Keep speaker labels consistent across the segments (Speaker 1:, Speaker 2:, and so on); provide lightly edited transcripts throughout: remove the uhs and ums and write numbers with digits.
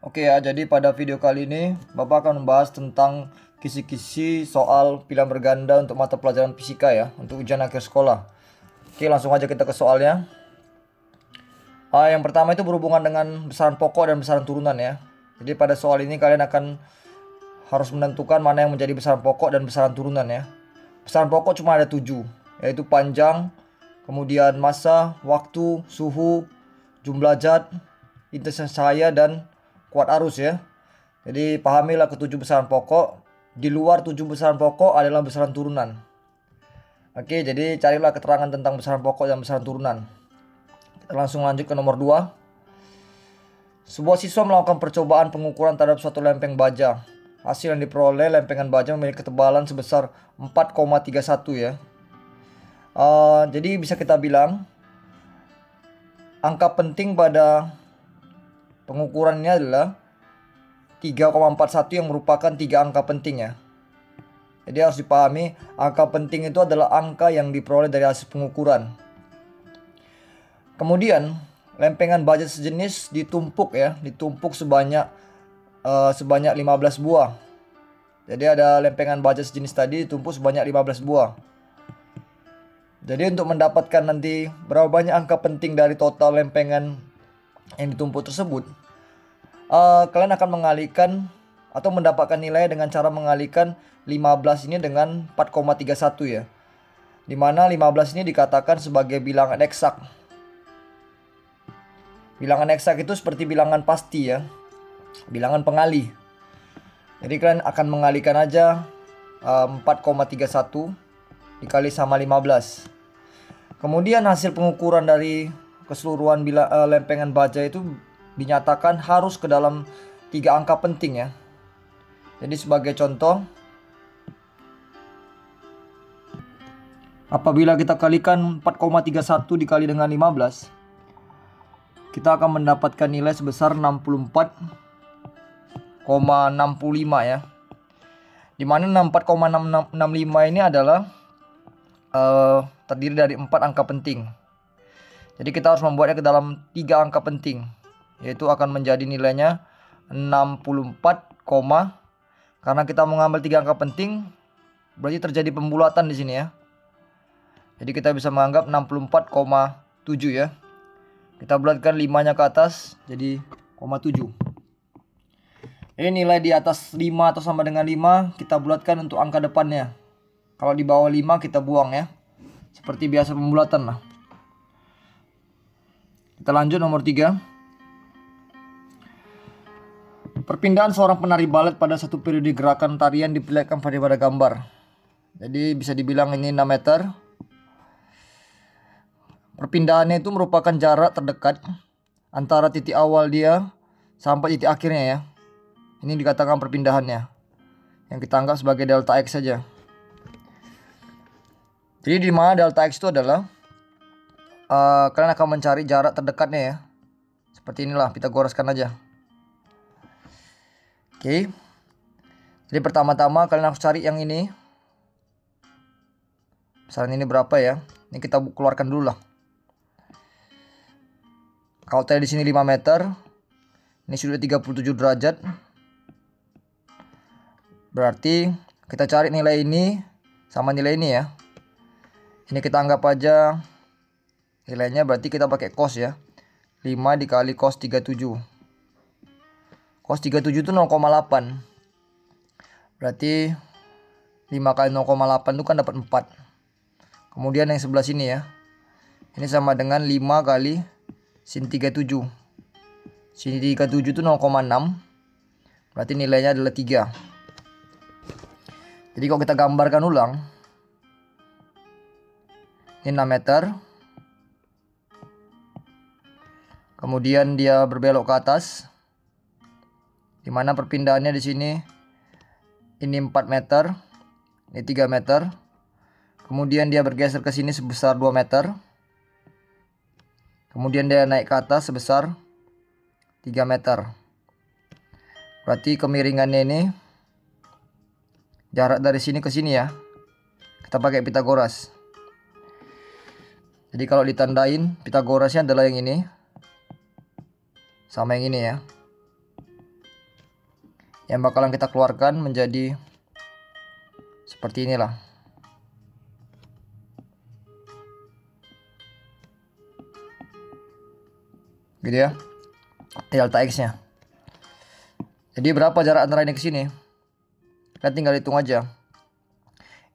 Speaker 1: Oke ya, jadi pada video kali ini Bapak akan membahas tentang kisi-kisi soal pilihan berganda untuk mata pelajaran fisika ya, untuk ujian akhir sekolah. Oke, langsung aja kita ke soalnya. Yang pertama itu berhubungan dengan besaran pokok dan besaran turunan ya. Jadi pada soal ini kalian akan harus menentukan mana yang menjadi besaran pokok dan besaran turunan ya. Besaran pokok cuma ada 7, yaitu panjang, kemudian massa, waktu, suhu, jumlah zat, intensitas cahaya, dan kuat arus ya. Jadi pahamilah ketujuh besaran pokok. Di luar 7 besaran pokok adalah besaran turunan. Oke, jadi carilah keterangan tentang besaran pokok dan besaran turunan. Kita langsung lanjut ke nomor 2. Sebuah siswa melakukan percobaan pengukuran terhadap suatu lempeng baja. Hasil yang diperoleh, lempengan baja memiliki ketebalan sebesar 4,31 ya. Jadi bisa kita bilang angka penting pada pengukuran ini adalah 3,41 yang merupakan 3 angka penting ya. Jadi harus dipahami, angka penting itu adalah angka yang diperoleh dari hasil pengukuran. Kemudian lempengan baja sejenis ditumpuk ya, ditumpuk sebanyak 15 buah. Jadi ada lempengan baja sejenis tadi ditumpuk sebanyak 15 buah. Jadi untuk mendapatkan nanti berapa banyak angka penting dari total lempengan yang ditumpuk tersebut, kalian akan mengalihkan atau mendapatkan nilai dengan cara mengalihkan 15 ini dengan 4,31 ya. Dimana 15 ini dikatakan sebagai bilangan eksak. Bilangan eksak itu seperti bilangan pasti ya, bilangan pengalih. Jadi kalian akan mengalihkan aja 4,31 dikali sama 15. Kemudian hasil pengukuran dari keseluruhan lempengan baja itu dinyatakan harus ke dalam 3 angka penting ya. Jadi sebagai contoh, apabila kita kalikan 4,31 dikali dengan 15, kita akan mendapatkan nilai sebesar 64,65 ya. Dimana 64,65 ini adalah terdiri dari 4 angka penting. Jadi kita harus membuatnya ke dalam 3 angka penting, yaitu akan menjadi nilainya 64, karena kita mengambil 3 angka penting, berarti terjadi pembulatan di sini ya. Jadi kita bisa menganggap 64,7 ya. Kita bulatkan 5-nya ke atas jadi 0,7. Ini nilai di atas 5 atau sama dengan 5 kita bulatkan untuk angka depannya. Kalau di bawah 5 kita buang ya. Seperti biasa pembulatan lah. Kita lanjut nomor 3. Perpindahan seorang penari balet pada satu periode gerakan tarian diperlihatkan pada gambar. Jadi bisa dibilang ini 6 meter. Perpindahannya itu merupakan jarak terdekat antara titik awal dia sampai titik akhirnya ya. Ini dikatakan perpindahannya, yang kita anggap sebagai delta X saja. Jadi di mana delta X itu adalah kalian akan mencari jarak terdekatnya ya. Seperti inilah, kita goreskan aja. Oke. Jadi pertama-tama kalian harus cari yang ini. Besaran ini berapa ya? Ini kita keluarkan dulu lah. Kalau tadi di sini 5 meter, ini sudah 37 derajat. Berarti kita cari nilai ini sama nilai ini ya. Ini kita anggap aja nilainya, berarti kita pakai cos ya. 5 dikali cos 37. Cos 37 itu 0,8. Berarti 5 kali 0,8 itu kan dapat 4. Kemudian yang sebelah sini ya. Ini sama dengan 5 kali sin 37. Sin 37 itu 0,6. Berarti nilainya adalah 3. Jadi kalau kita gambarkan ulang, ini 6 meter. Kemudian dia berbelok ke atas. Dimana perpindahannya di sini, ini 4 meter, ini 3 meter. Kemudian dia bergeser ke sini sebesar 2 meter. Kemudian dia naik ke atas sebesar 3 meter. Berarti kemiringannya ini jarak dari sini ke sini ya. Kita pakai Pitagoras. Jadi kalau ditandain Pitagorasnya adalah yang ini sama yang ini ya. yang bakalan kita keluarkan menjadi seperti inilah. Gitu ya. Delta X-nya. Jadi berapa jarak antara ini ke sini? Kita tinggal hitung aja.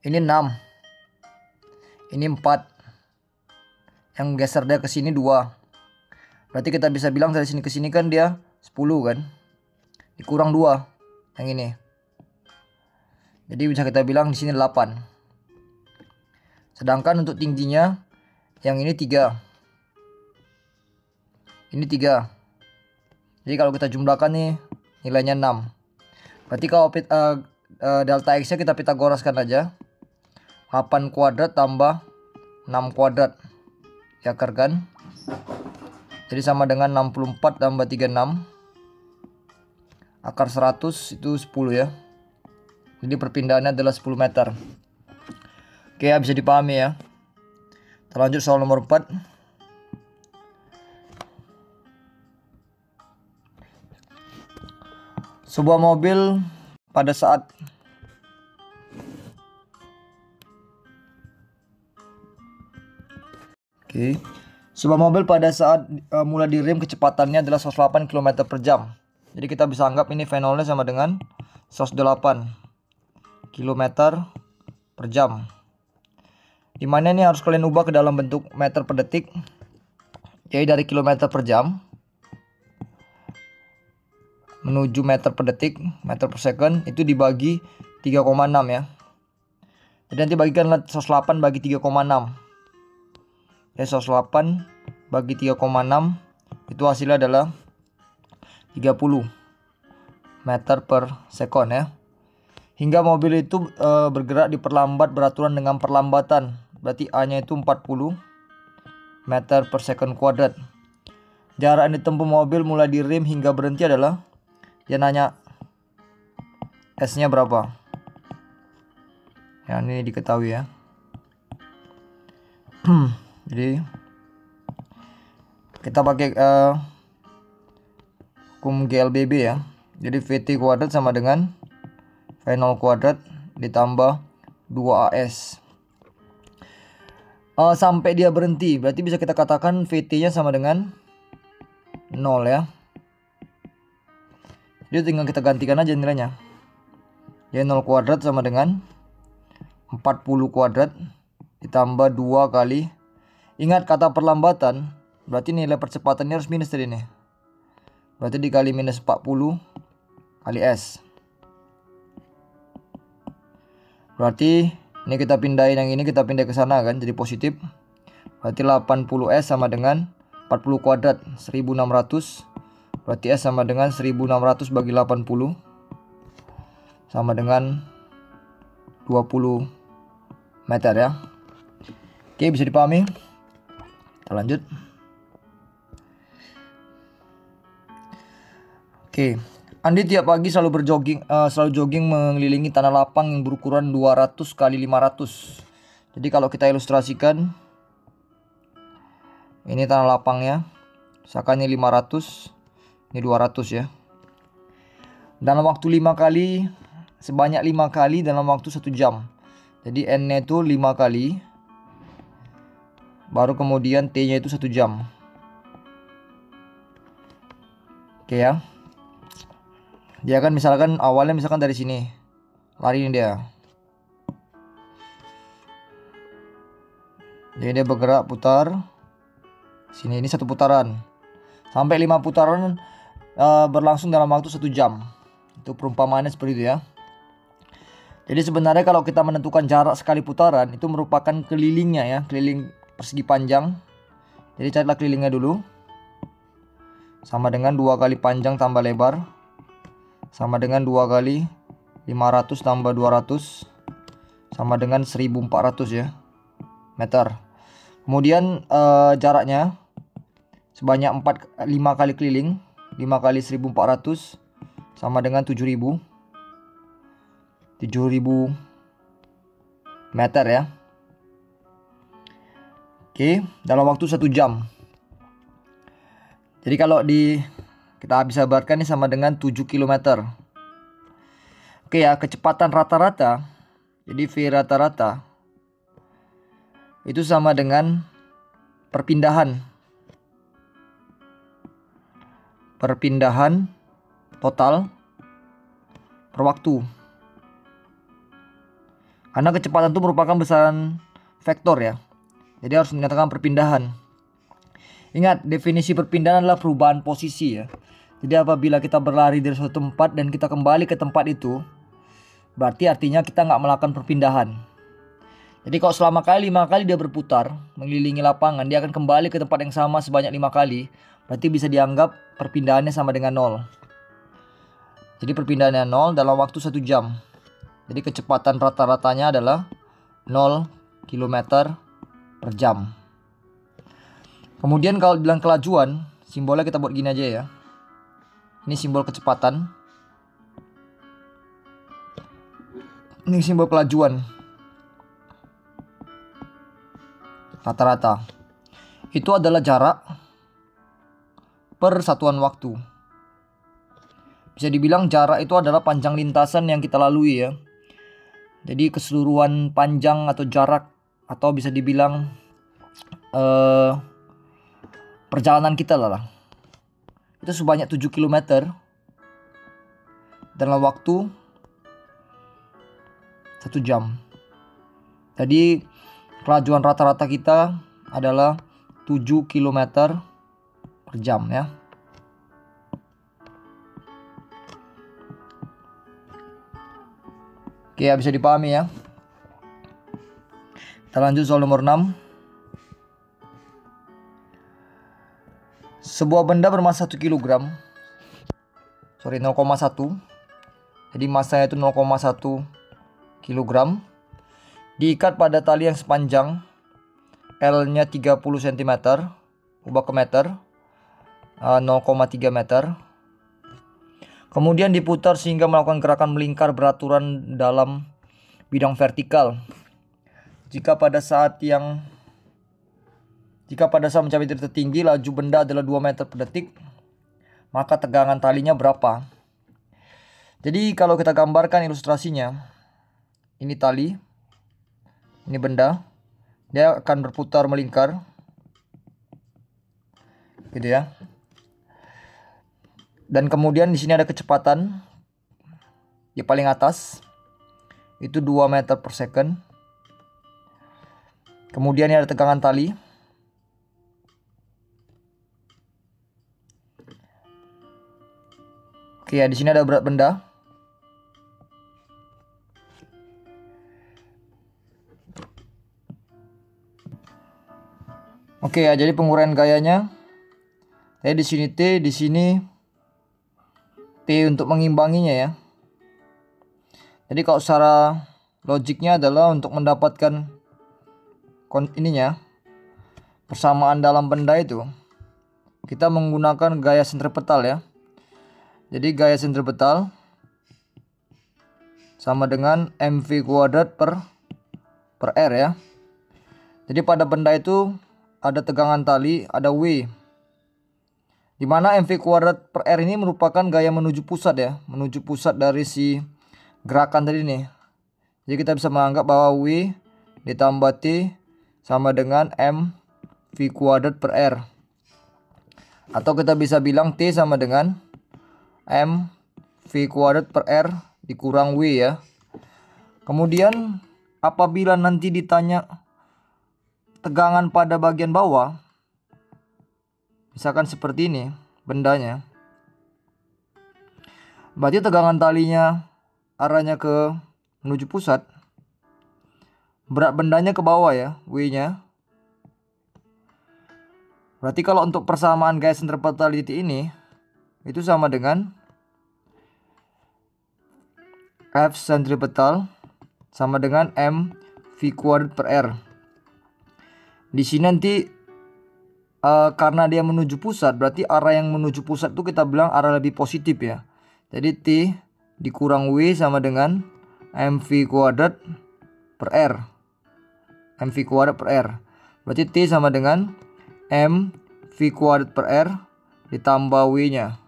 Speaker 1: Ini 6. Ini 4. Yang geser dia ke sini 2. Berarti kita bisa bilang dari sini ke sini kan dia 10 kan? Dikurang 2 yang ini. Jadi bisa kita bilang di sini 8. Sedangkan untuk tingginya yang ini 3. Ini 3. Jadi kalau kita jumlahkan nih nilainya 6. Berarti kalau delta X nya kita pitagoraskan aja. 8 kuadrat tambah 6 kuadrat. Diakarkan. Jadi sama dengan 64 tambah 36. Akar 100 itu 10 ya. Jadi perpindahannya adalah 10 meter. Oke ya, bisa dipahami ya. Kita lanjut soal nomor 4. Sebuah mobil pada saat mulai direm kecepatannya adalah 108 km per jam. Jadi kita bisa anggap ini V0-nya sama dengan 108 km per jam. Dimana ini harus kalian ubah ke dalam bentuk meter per detik. Jadi dari kilometer per jam menuju meter per detik, meter per second, itu dibagi 3,6 ya. Jadi nanti bagikan 108 bagi 3,6. Ya, 108 bagi 3,6 itu hasilnya adalah 30 meter per second ya. Hingga mobil itu bergerak diperlambat beraturan dengan perlambatan. Berarti A-nya itu 40 meter per second kuadrat. Jarak yang ditempuh mobil mulai direm hingga berhenti adalah, dia nanya S-nya berapa. Ya, ini diketahui ya. Jadi kita pakai hukum GLBB ya. Jadi VT kuadrat sama dengan V0 kuadrat ditambah 2AS. Sampai dia berhenti, berarti bisa kita katakan VT-nya sama dengan 0 ya. Jadi tinggal kita gantikan aja nilainya. Jadi 0 kuadrat sama dengan 40 kuadrat ditambah 2 kali. Ingat kata perlambatan, berarti nilai percepatannya harus minus tadi nih. Berarti dikali minus 40 kali S. Berarti ini kita pindahin yang ini, kita pindah ke sana kan, jadi positif. Berarti 80S sama dengan 40 kuadrat, 1600. Berarti S sama dengan 1600 bagi 80 sama dengan 20 meter ya. Oke, bisa dipahami. Kita lanjut. Oke, Andi tiap pagi selalu jogging mengelilingi tanah lapang yang berukuran 200 kali 500. Jadi kalau kita ilustrasikan, ini tanah lapangnya, misalkan ini 500, ini 200 ya. Dalam waktu 5 kali, sebanyak 5 kali dalam waktu 1 jam. Jadi N-nya itu 5 kali. Baru kemudian T-nya itu 1 jam. Oke ya. Dia kan misalkan awalnya misalkan dari sini. Lari ini dia. Jadi dia bergerak putar. Sini ini 1 putaran. Sampai 5 putaran berlangsung dalam waktu 1 jam. Itu perumpamaannya seperti itu ya. Jadi sebenarnya kalau kita menentukan jarak sekali putaran, itu merupakan kelilingnya ya, keliling persegi panjang. Jadi carilah kelilingnya dulu. Sama dengan 2 kali panjang tambah lebar, sama dengan 2 kali 500 tambah 200, sama dengan 1400 ya meter. Kemudian jaraknya sebanyak 5 kali keliling, 5 kali 1400 sama dengan 7000 meter ya. Oke, dalam waktu 1 jam. Jadi kalau kita bisa buatkan ini sama dengan 7 km. Oke ya, kecepatan rata-rata. Jadi V rata-rata itu sama dengan perpindahan total per waktu. Karena kecepatan itu merupakan besaran vektor ya. Jadi harus menyatakan perpindahan. Ingat, definisi perpindahan adalah perubahan posisi ya. Jadi apabila kita berlari dari suatu tempat dan kita kembali ke tempat itu, berarti artinya kita nggak melakukan perpindahan. Jadi kalau selama 5 kali dia berputar mengelilingi lapangan, dia akan kembali ke tempat yang sama sebanyak 5 kali. Berarti bisa dianggap perpindahannya sama dengan 0. Jadi perpindahannya 0 dalam waktu 1 jam. Jadi kecepatan rata-ratanya adalah 0 km per jam. Kemudian kalau bilang kelajuan, simbolnya kita buat gini aja ya. Ini simbol kecepatan. Ini simbol kelajuan. Rata-rata. Itu adalah jarak per satuan waktu. Bisa dibilang jarak itu adalah panjang lintasan yang kita lalui ya. Jadi keseluruhan panjang atau jarak, atau bisa dibilang perjalanan kita lah. Itu sebanyak 7 km dalam waktu 1 jam. Jadi kelajuan rata-rata kita adalah 7 km per jam ya. Oke ya, bisa dipahami ya. Kita lanjut soal nomor 6. Sebuah benda bermasa 1 kg. 0,1. Jadi masanya itu 0,1 kg. Diikat pada tali yang sepanjang L-nya 30 cm, ubah ke meter, 0,3 meter. Kemudian diputar sehingga melakukan gerakan melingkar beraturan dalam bidang vertikal. Jika pada saat mencapai titik tertinggi laju benda adalah 2 meter per detik, maka tegangan talinya berapa? Jadi kalau kita gambarkan ilustrasinya, ini tali, ini benda, dia akan berputar melingkar, gitu ya. Dan kemudian di sini ada kecepatan di paling atas, itu 2 meter per second. Kemudian ini ada tegangan tali. Oke ya, di sini ada berat benda. Oke ya, jadi penguraian gayanya. Di sini T, di sini T untuk mengimbanginya ya. Jadi kalau secara logiknya adalah untuk mendapatkan persamaan dalam benda itu, kita menggunakan gaya sentripetal ya. Jadi gaya sentripetal sama dengan mv kuadrat per r ya. Jadi pada benda itu ada tegangan tali, ada W. Di mana mv kuadrat per r ini merupakan gaya menuju pusat ya, menuju pusat dari si gerakan tadi nih. Jadi kita bisa menganggap bahwa W ditambah T sama dengan mv kuadrat per r. Atau kita bisa bilang T sama dengan mv kuadrat per r dikurang W ya. Kemudian apabila nanti ditanya tegangan pada bagian bawah, misalkan seperti ini bendanya, berarti tegangan talinya arahnya ke menuju pusat, berat bendanya ke bawah ya, W-nya. Berarti kalau untuk persamaan gaya sentripetality ini, itu sama dengan F sentripetal sama dengan mv kuadrat per r. Di sini nanti karena dia menuju pusat, berarti arah yang menuju pusat itu kita bilang arah lebih positif ya. Jadi T dikurang W sama dengan mv kuadrat per r. mv kuadrat per r. Berarti T sama dengan mv kuadrat per r ditambah W-nya.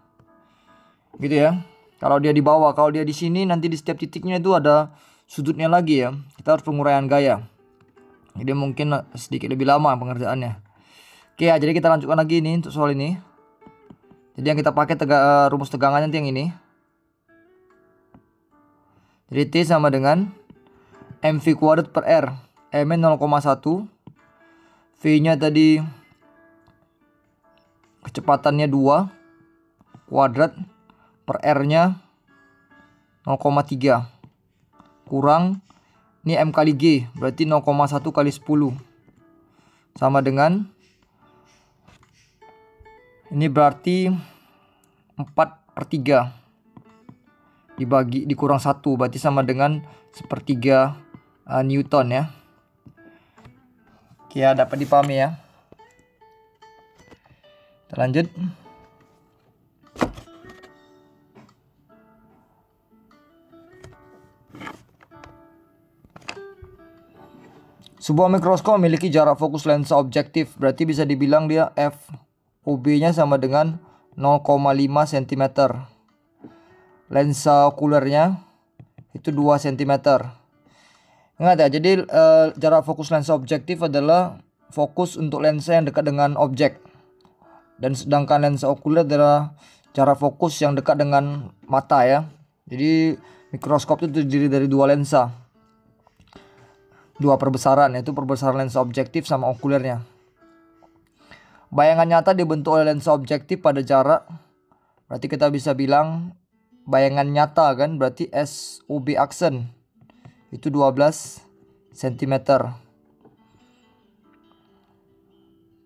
Speaker 1: Gitu ya. Kalau dia di bawah, kalau dia di sini nanti di setiap titiknya itu ada sudutnya lagi ya. Kita harus penguraian gaya. Jadi mungkin sedikit lebih lama pengerjaannya. Oke ya, jadi kita lanjutkan lagi ini untuk soal ini. Jadi yang kita pakai rumus tegangannya nanti yang ini. Jadi T sama dengan mv kuadrat per R. M-nya 0,1. V-nya tadi kecepatannya 2 kuadrat per R-nya 0,3 kurang ini M kali G, berarti 0,1 kali 10 sama dengan ini berarti 4/3 dikurang 1, berarti sama dengan 1/3 Newton ya. Oke ya, dapat dipahami ya. Kita lanjut. Sebuah mikroskop memiliki jarak fokus lensa objektif, berarti bisa dibilang dia FOB-nya sama dengan 0,5 cm. Lensa okulernya itu 2 cm. Ingat ya, jadi jarak fokus lensa objektif adalah fokus untuk lensa yang dekat dengan objek. Dan sedangkan lensa okuler adalah jarak fokus yang dekat dengan mata ya. Jadi mikroskop itu terdiri dari dua lensa. Dua perbesaran, yaitu perbesaran lensa objektif sama okulernya. Bayangan nyata dibentuk oleh lensa objektif pada jarak, berarti kita bisa bilang bayangan nyata kan, berarti SOB aksen itu 12 cm.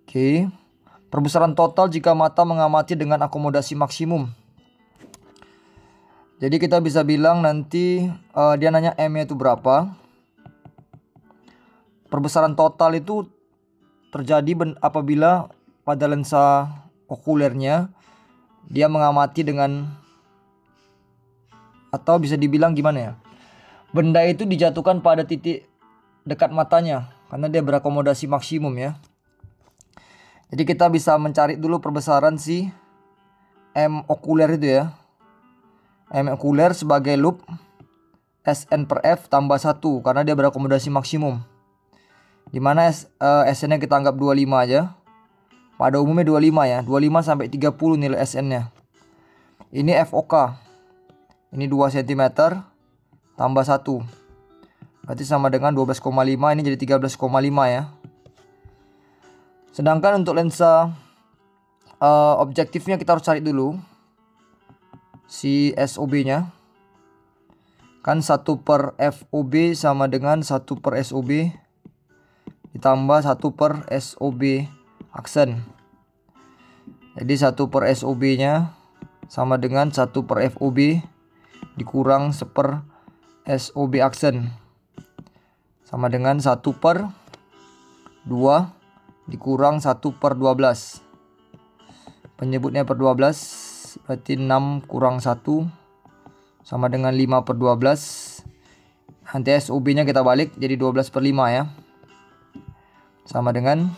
Speaker 1: Oke. Perbesaran total jika mata mengamati dengan akomodasi maksimum. Jadi kita bisa bilang nanti dia nanya M-nya itu berapa. Perbesaran total itu terjadi apabila pada lensa okulernya dia mengamati dengan, atau bisa dibilang gimana ya, benda itu dijatuhkan pada titik dekat matanya karena dia berakomodasi maksimum ya. Jadi kita bisa mencari dulu perbesaran si M okuler itu ya. M okuler sebagai loop SN per F tambah 1 karena dia berakomodasi maksimum. Dimana SN-nya kita anggap 25 aja. Pada umumnya 25 ya. 25 sampai 30 nilai SN-nya. Ini FOK. Ini 2 cm tambah 1. Berarti sama dengan 12,5. Ini jadi 13,5 ya. Sedangkan untuk lensa objektifnya kita harus cari dulu si SOB-nya. Kan 1 per FOB sama dengan 1 per SOB ditambah 1 per SOB aksen. Jadi 1 per SOB-nya sama dengan 1 per FOB dikurang 1 per SOB aksen. Sama dengan 1 per 2 dikurang 1 per 12. Penyebutnya per 12 berarti 6 kurang 1 sama dengan 5 per 12. Nanti SOB-nya kita balik jadi 12 per 5 ya. Sama dengan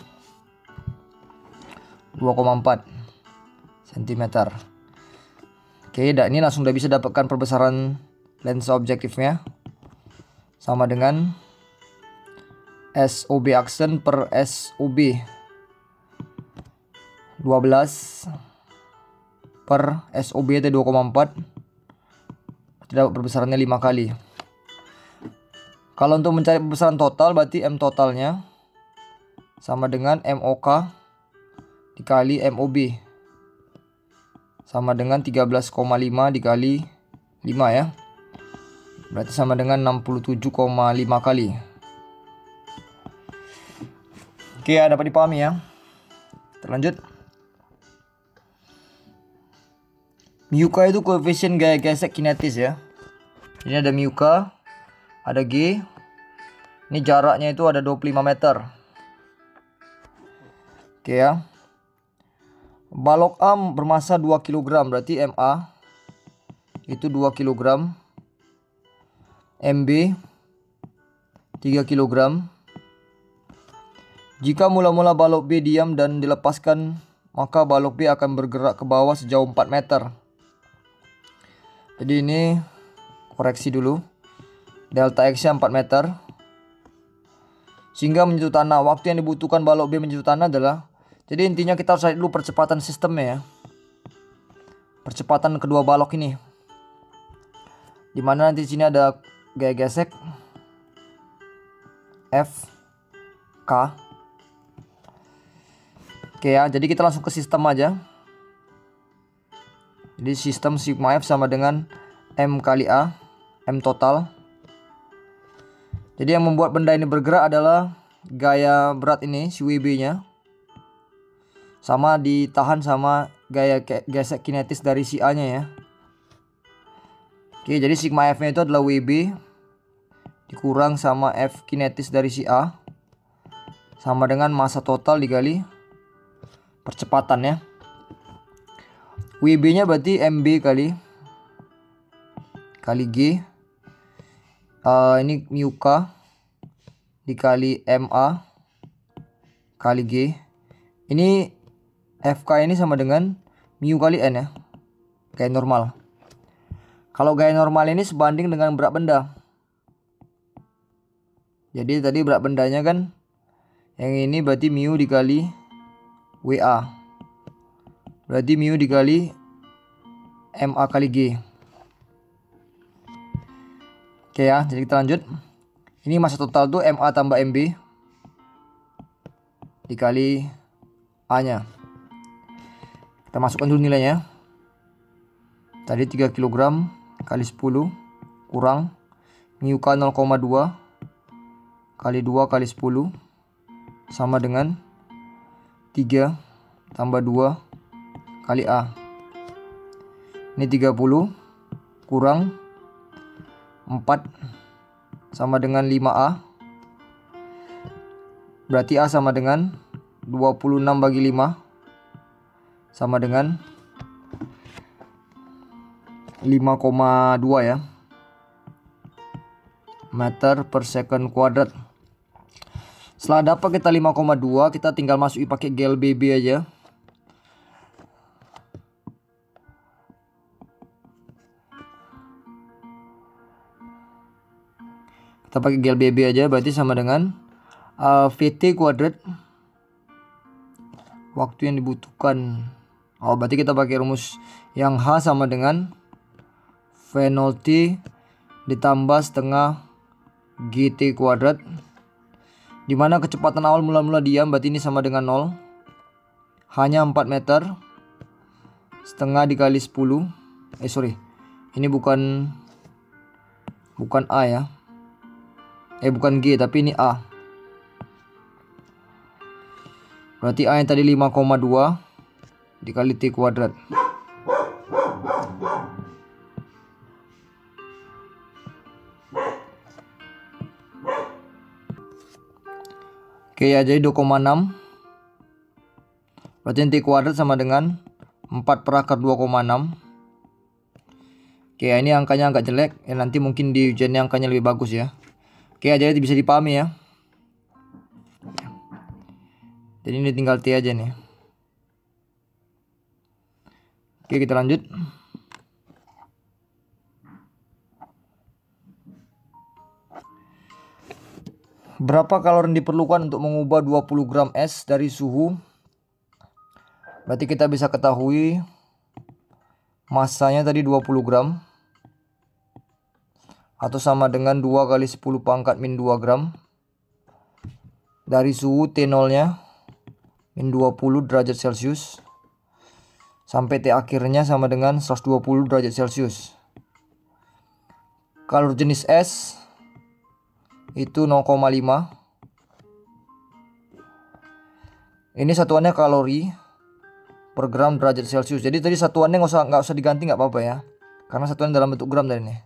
Speaker 1: 2,4 cm. Oke, ini langsung udah bisa dapatkan perbesaran lensa objektifnya. Sama dengan SOB aksen per SOB 12 per SOB itu 2,4. Dapat perbesarannya 5 kali. Kalau untuk mencari perbesaran total berarti M totalnya sama dengan MOK dikali MOB sama dengan 13,5 dikali 5 ya. Berarti sama dengan 67,5 kali. Oke ya, dapat dipahami ya. Kita lanjut. Mu K itu koefisien gaya gesek kinetis ya. Ini ada mu K, ada G. Ini jaraknya itu ada 25 meter. Oke ya. Balok A bermasa 2 kg, berarti MA itu 2 kg. MB 3 kg. Jika mula-mula balok B diam dan dilepaskan, maka balok B akan bergerak ke bawah sejauh 4 meter. Jadi ini koreksi dulu. Delta X nya 4 meter. Sehingga menyentuh tanah. Waktu yang dibutuhkan balok B menyentuh tanah adalah, jadi intinya kita harus cari dulu percepatan sistemnya ya. Percepatan kedua balok ini. Dimana nanti di sini ada gaya gesek F K. Oke ya, jadi kita langsung ke sistem aja. Jadi sistem sigma F sama dengan M kali A, M total. Jadi yang membuat benda ini bergerak adalah gaya berat ini, si WB nya. Sama ditahan sama gaya gesek kinetis dari si A nya ya. Oke, jadi sigma F nya itu adalah WB dikurang sama F kinetis dari si A. Sama dengan massa total dikali percepatan ya. WB nya berarti MB kali G. Ini mu K dikali MA kali G. Ini FK ini sama dengan mu kali N ya. Gaya normal. Kalau gaya normal ini sebanding dengan berat benda. Jadi tadi berat bendanya kan yang ini berarti mu dikali WA. Berarti mu dikali MA kali G. Oke ya, jadi kita lanjut. Ini massa total tuh MA tambah MB dikali A nya. Kita masukkan dulu nilainya. Tadi 3 kg kali 10 kurang mu K 0,2 kali 2 kali 10 sama dengan 3 tambah 2 kali A. Ini 30 kurang 4 sama dengan 5A. Berarti A sama dengan 26 bagi 5 sama dengan 5,2 ya. Meter per second kuadrat. Setelah dapat kita 5,2, kita tinggal masuki pakai GLBB aja. Kita pakai GLBB aja, berarti sama dengan VT kuadrat waktu yang dibutuhkan. Oh, berarti kita pakai rumus yang H sama dengan V0T ditambah setengah GT kuadrat. Dimana kecepatan awal mula-mula diam, berarti ini sama dengan 0. Hanya 4 meter. Setengah dikali 10. Ini bukan A ya. Bukan G, tapi ini A. Berarti A yang tadi 5,2 dikali T kuadrat. Oke ya, jadi 2,6. Berarti T kuadrat sama dengan 4 per akar 2,6. Oke ya, ini angkanya agak jelek ya, nanti mungkin di ujiannya angkanya lebih bagus ya. Oke ya, jadi bisa dipahami ya. Jadi ini tinggal T aja nih. Oke, kita lanjut. Berapa kalori yang diperlukan untuk mengubah 20 gram es dari suhu? Berarti kita bisa ketahui massanya tadi 20 gram. Atau sama dengan 2 kali 10 pangkat min 2 gram. Dari suhu T0 nya min 20 derajat Celcius. Sampai T akhirnya sama dengan 120 derajat Celcius. Kalori jenis es itu 0,5. Ini satuannya kalori per gram derajat Celcius. Jadi tadi satuannya nggak usah diganti, nggak apa-apa ya. Karena satuannya dalam bentuk gram dari ini.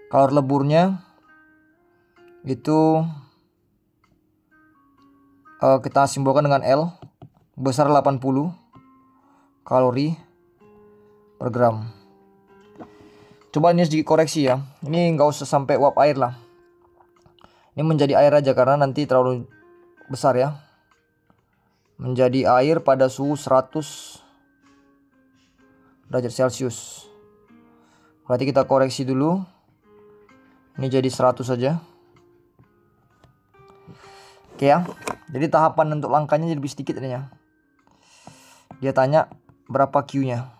Speaker 1: Kalori leburnya itu kita simbolkan dengan L, besar 80 kalori per gram. Coba ini sedikit koreksi ya. Ini nggak usah sampai uap air lah. Ini menjadi air aja karena nanti terlalu besar ya. Menjadi air pada suhu 100 derajat Celcius. Berarti kita koreksi dulu. Ini jadi 100 saja. Oke ya. Jadi tahapan untuk langkahnya jadi lebih sedikit ini ya. Dia tanya berapa Q-nya.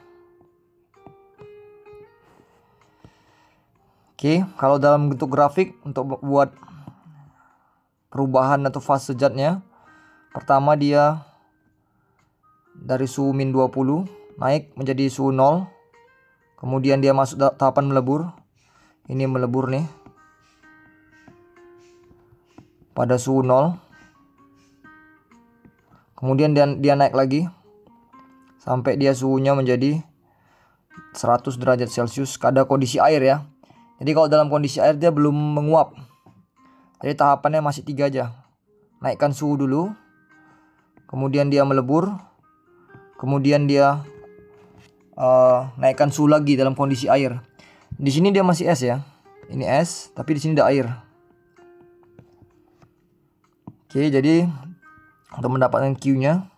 Speaker 1: Oke, kalau dalam bentuk grafik untuk buat perubahan atau fase zatnya, pertama dia dari suhu min 20 naik menjadi suhu 0. Kemudian dia masuk tahapan melebur. Ini melebur nih pada suhu 0. Kemudian dia naik lagi sampai dia suhunya menjadi 100 derajat Celcius pada kondisi air ya. Jadi kalau dalam kondisi air dia belum menguap. Jadi tahapannya masih 3 aja. Naikkan suhu dulu. Kemudian dia melebur. Kemudian dia naikkan suhu lagi dalam kondisi air. Di sini dia masih es ya. Ini es, tapi di sini ada air. Oke, jadi untuk mendapatkan Q-nya,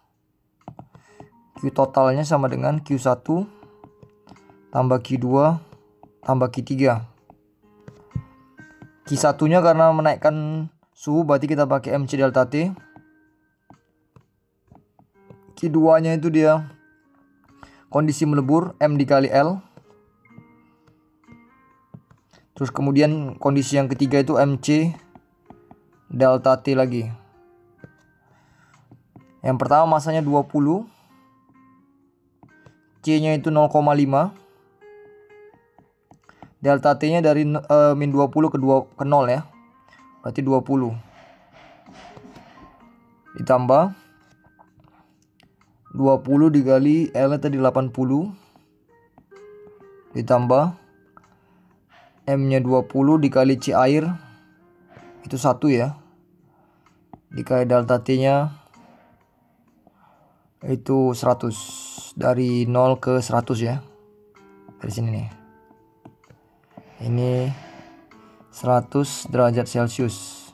Speaker 1: Q totalnya sama dengan Q1 tambah Q2 tambah Q3. Q1-nya karena menaikkan suhu berarti kita pakai MC delta T. Q2-nya itu dia kondisi melebur, M dikali L. Terus kemudian kondisi yang ketiga itu MC delta T lagi. Yang pertama masanya 20. C-nya itu 0,5. Delta T-nya dari min 20 ke 0 ya. Berarti 20. Ditambah 20 dikali L tadi 80. Ditambah M-nya 20 dikali C air. Itu 1 ya. Dikali delta T-nya itu 100. Dari 0 ke 100 ya. Dari sini nih. Ini 100 derajat Celcius.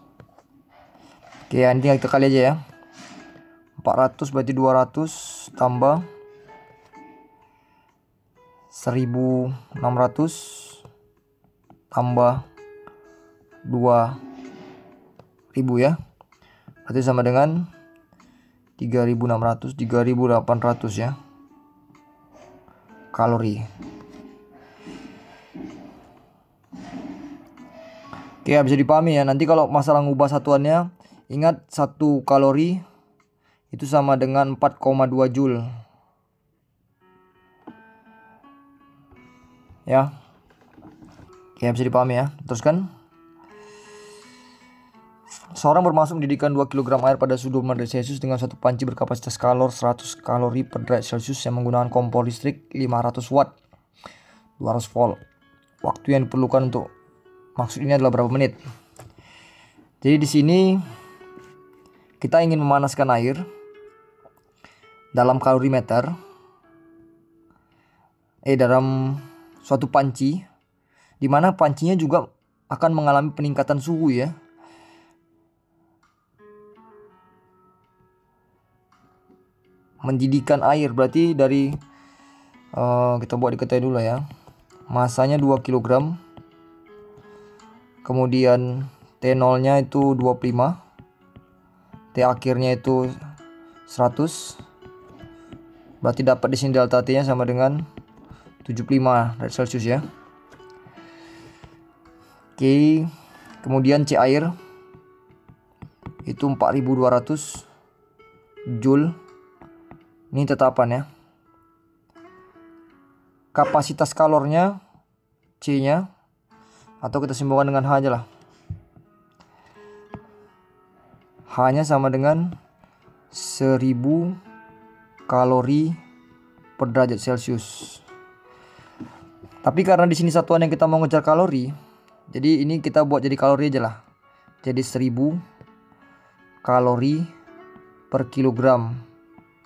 Speaker 1: Oke, ini tinggal kita kali aja ya. 400 berarti 200 tambah 1600 tambah 2000 ya. Berarti sama dengan 3600 3800 ya kalori. Oke, bisa dipahami ya. Nanti kalau masalah ngubah satuannya, ingat 1 kalori itu sama dengan 4,2 Joule. Ya. Oke, bisa dipahami ya. Teruskan. Seorang bermasuk mendidihkan 2 kg air pada suhu 20 derajat Celcius dengan satu panci berkapasitas kalor 100 kalori per derajat Celcius yang menggunakan kompor listrik 500 watt 200 volt. Waktu yang diperlukan untuk maksud ini adalah berapa menit? Jadi di sini kita ingin memanaskan air dalam kalorimeter, dalam suatu panci, di mana pancinya juga akan mengalami peningkatan suhu ya. Mendidihkan air berarti dari kita buat diketahui dulu ya. Masanya 2 kg. Kemudian T0 nya itu 25. T akhirnya itu 100. Berarti dapat di sini delta T nya sama dengan 75 derajat Celcius ya. Oke. Kemudian C air itu 4200 Joule. Ini tetapan ya. Kapasitas kalornya C-nya, atau kita simpulkan dengan H aja lah. H-nya sama dengan 1000 kalori per derajat Celcius. Tapi karena di sini satuan yang kita mau ngejar kalori, jadi ini kita buat jadi kalori aja lah. Jadi 1000 kalori per kilogram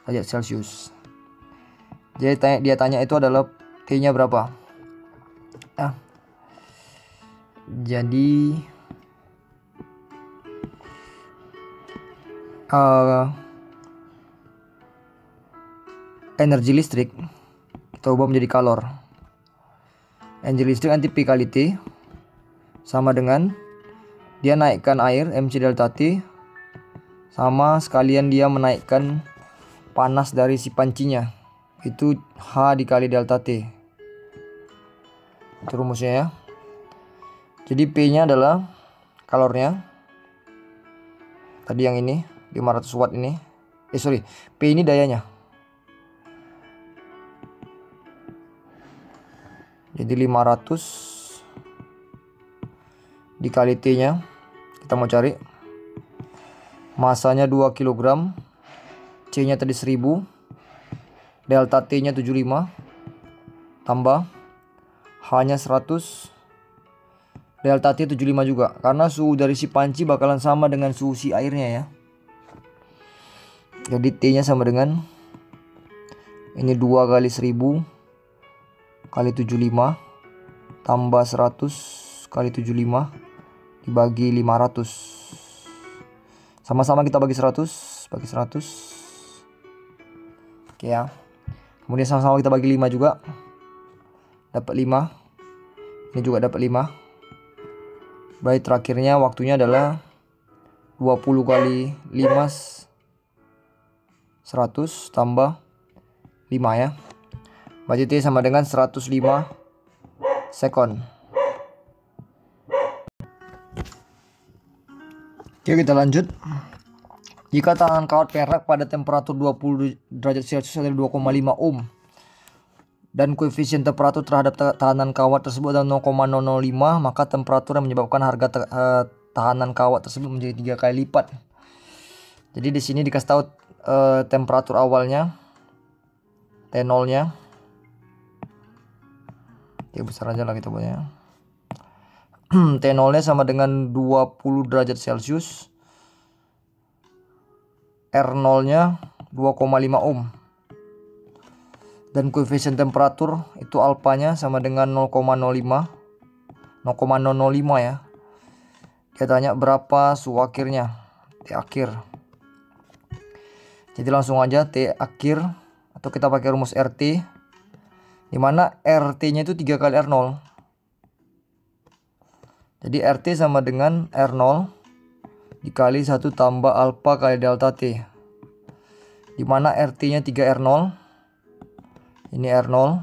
Speaker 1: derajat Celcius. Jadi dia tanya itu adalah T-nya berapa? Jadi energi listrik kita ubah menjadi kalor. Energi listrik nanti P kali T sama dengan dia naikkan air MC delta T sama sekalian dia menaikkan panas dari si pancinya, itu H dikali delta T. Itu rumusnya ya. Jadi P nya adalah kalornya tadi yang ini 500 watt ini, P ini dayanya. Jadi 500 dikali T nya, kita mau cari masanya 2 kg, C nya tadi 1000, delta T nya 75 tambah H nya 100, delta T 75 juga, karena suhu dari si panci bakalan sama dengan suhu si airnya ya. Jadi T nya sama dengan ini 2 kali 1000 kali 75 tambah 100 kali 75 dibagi 500. Sama-sama kita bagi 100, bagi 100. Oke ya. Kemudian sama-sama kita bagi 5 juga. Dapat 5. Ini juga dapat 5. Baik, terakhirnya waktunya adalah 20 kali 5 100 tambah 5 ya. Berarti T sama dengan 105 sekon. Oke, kita lanjut. Jika tahanan kawat perak pada temperatur 20 derajat Celcius adalah 2,5 ohm dan koefisien temperatur terhadap tahanan kawat tersebut adalah 0,005, maka temperatur yang menyebabkan harga tahanan kawat tersebut menjadi 3 kali lipat. Jadi di sini dikasih tahu temperatur awalnya, T0 nya. Oke, besar aja lah kita buatnya. T0 nya sama dengan 20 derajat Celcius. R0 nya 2,5 ohm. Dan koefisien temperatur itu alfanya sama dengan 0,05 ya. Dia tanya berapa suhu akhirnya, T akhir. Jadi langsung aja T akhir, atau kita pakai rumus RT, dimana RT nya itu 3 kali R0. Jadi RT sama dengan R0 dikali 1 tambah alfa kali delta T, dimana RT nya 3 R0, ini R0,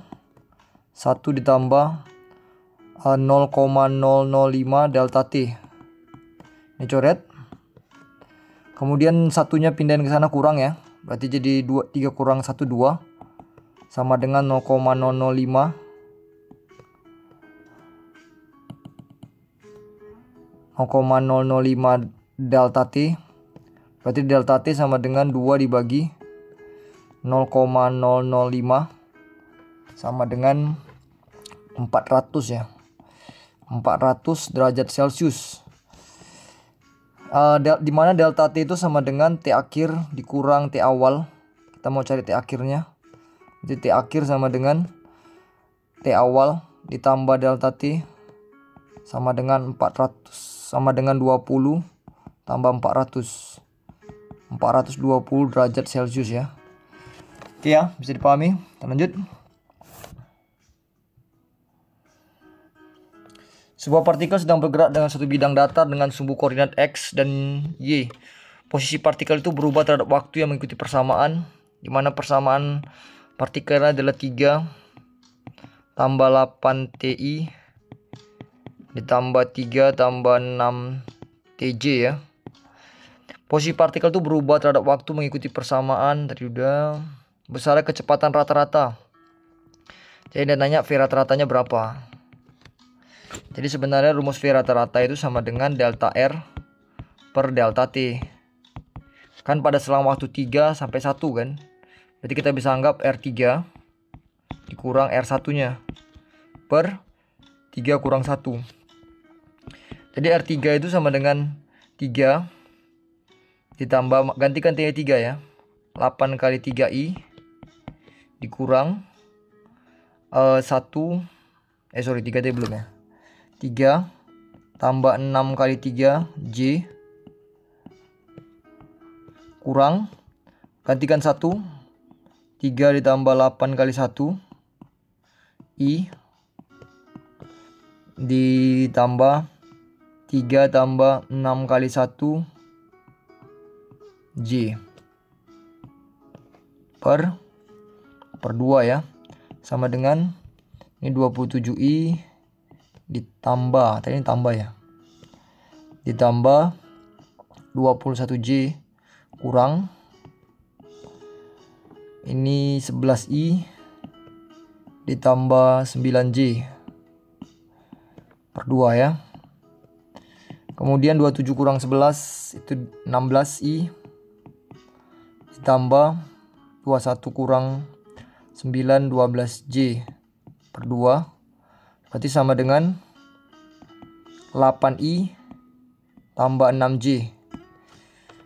Speaker 1: 1 ditambah 0,005 delta T, ini coret. Kemudian satunya pindahin ke sana kurang ya, berarti jadi 3 kurang 1 2 sama dengan 0,005 delta T. Berarti delta T sama dengan 2 dibagi 0,005 sama dengan 400 ya. 400 derajat Celcius. Dimana delta T itu sama dengan T akhir dikurang T awal. Kita mau cari T akhirnya. Jadi T akhir sama dengan T awal ditambah delta T sama dengan 400, sama dengan 20 tambah 400. 420 derajat Celcius ya. Oke ya, bisa dipahami. Kita lanjut. Sebuah partikel sedang bergerak dengan satu bidang datar dengan sumbu koordinat X dan Y. Posisi partikel itu berubah terhadap waktu yang mengikuti persamaan, di mana persamaan partikelnya adalah 3 tambah 8 TI ditambah 3 tambah 6 TJ ya. Posisi partikel itu berubah terhadap waktu mengikuti persamaan, tadi udah. Besarnya kecepatan rata-rata. Jadi dia nanya V rata-ratanya berapa. Jadi sebenarnya rumus V rata-rata itu sama dengan delta R per delta T. Kan pada selang waktu 3 sampai 1 kan. Berarti kita bisa anggap R3 dikurang R1 nya per 3 kurang 1. Jadi R3 itu sama dengan 3 ditambah, gantikan T nya 3 ya, 8 kali 3I dikurang 3 T belum ya, 3 tambah 6 kali 3 J kurang, gantikan 1, 3 ditambah 8 kali 1 I ditambah 3 tambah 6 kali 1 J per 2 ya, sama dengan ini 27I ditambah, tadi ini tambah ya, ditambah 21J kurang ini 11I ditambah 9J per 2 ya. Kemudian 27 kurang 11 itu 16I ditambah 21 kurang 9 12J per 2 berarti sama dengan 8I tambah 6J.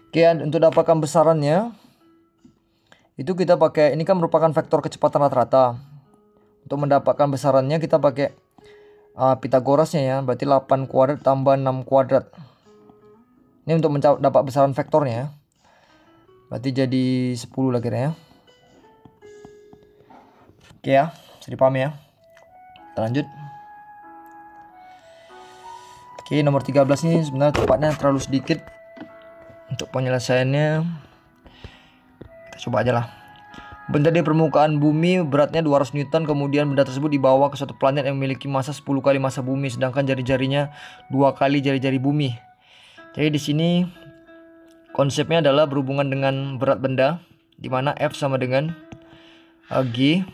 Speaker 1: Oke, untuk dapatkan besarannya itu kita pakai, ini kan merupakan vektor kecepatan rata-rata. Untuk mendapatkan besarannya kita pakai Pitagorasnya ya, berarti 8 kuadrat tambah 6 kuadrat. Ini untuk dapat besaran vektornya ya. Berarti jadi 10 lah kira ya. Oke ya, bisa dipahami ya. Kita lanjut. Oke, nomor 13 ini sebenarnya tempatnya terlalu sedikit untuk penyelesaiannya. Kita coba aja lah. Benda di permukaan bumi beratnya 200 Newton, kemudian benda tersebut dibawa ke suatu planet yang memiliki massa 10 kali massa bumi, sedangkan jari-jarinya 2 kali jari-jari bumi. Jadi di sini konsepnya adalah berhubungan dengan berat benda, di mana F sama dengan G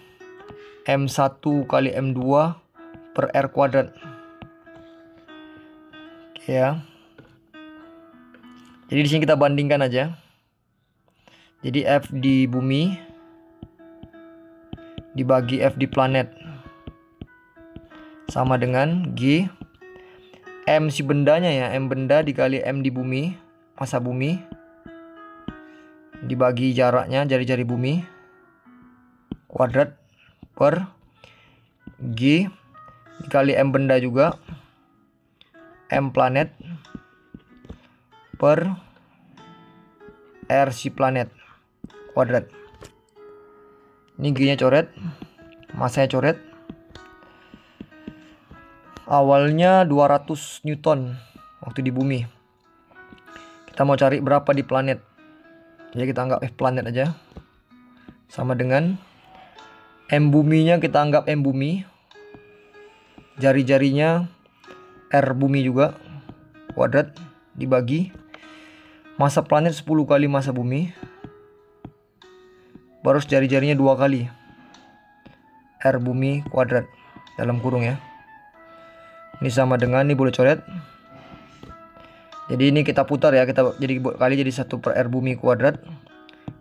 Speaker 1: M1 kali M2 per R kuadrat. Oke ya. Jadi di sini kita bandingkan aja. Jadi F di bumi dibagi F di planet sama dengan G M si bendanya ya, M benda dikali M di bumi, massa bumi, dibagi jaraknya jari-jari bumi kuadrat per G dikali M benda juga M planet per R si planet kuadrat. Ini G-nya coret, massanya coret. Awalnya 200 Newton waktu di bumi. Kita mau cari berapa di planet. Jadi kita anggap F planet aja. Sama dengan M buminya kita anggap M bumi. Jari-jarinya R bumi juga kuadrat dibagi massa planet 10 kali massa bumi. Baru jari-jarinya 2 kali R bumi kuadrat dalam kurung ya. Ini sama dengan, ini boleh coret. Jadi ini kita putar ya, kita jadi kali jadi 1 per R bumi kuadrat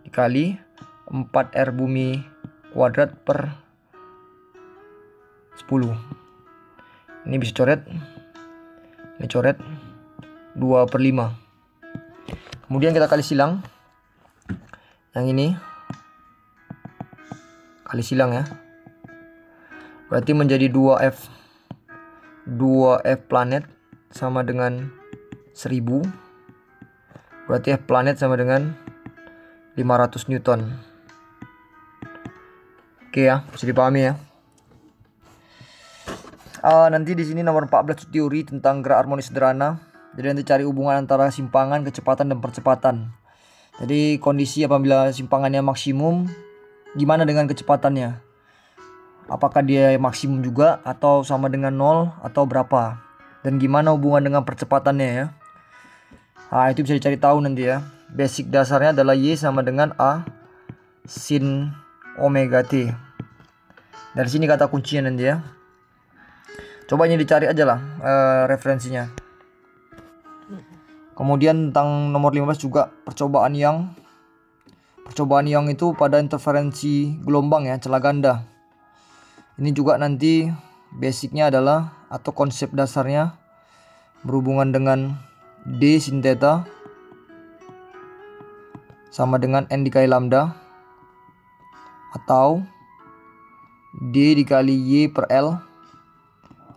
Speaker 1: dikali 4 R bumi kuadrat per 10. Ini bisa coret. Ini coret 2 per 5. Kemudian kita kali silang yang ini, kali silang ya, berarti menjadi 2F planet sama dengan 1000, berarti F planet sama dengan 500 Newton. Oke ya, bisa dipahami ya. Nanti di sini nomor 14 teori tentang gerak harmonis sederhana. Jadi nanti cari hubungan antara simpangan, kecepatan dan percepatan. Jadi kondisi apabila simpangannya maksimum, gimana dengan kecepatannya? Apakah dia maksimum juga atau sama dengan 0 atau berapa? Dan gimana hubungan dengan percepatannya ya? Itu bisa dicari tahu nanti ya. Basic dasarnya adalah Y sama dengan A sin omega T. Dari sini kata kuncinya nanti ya. Coba ini dicari aja lah referensinya. Kemudian tentang nomor 15 juga percobaan yang itu pada interferensi gelombang ya, celah ganda. Ini juga nanti basicnya adalah atau konsep dasarnya berhubungan dengan D sin theta sama dengan N dikali lambda atau D dikali Y per L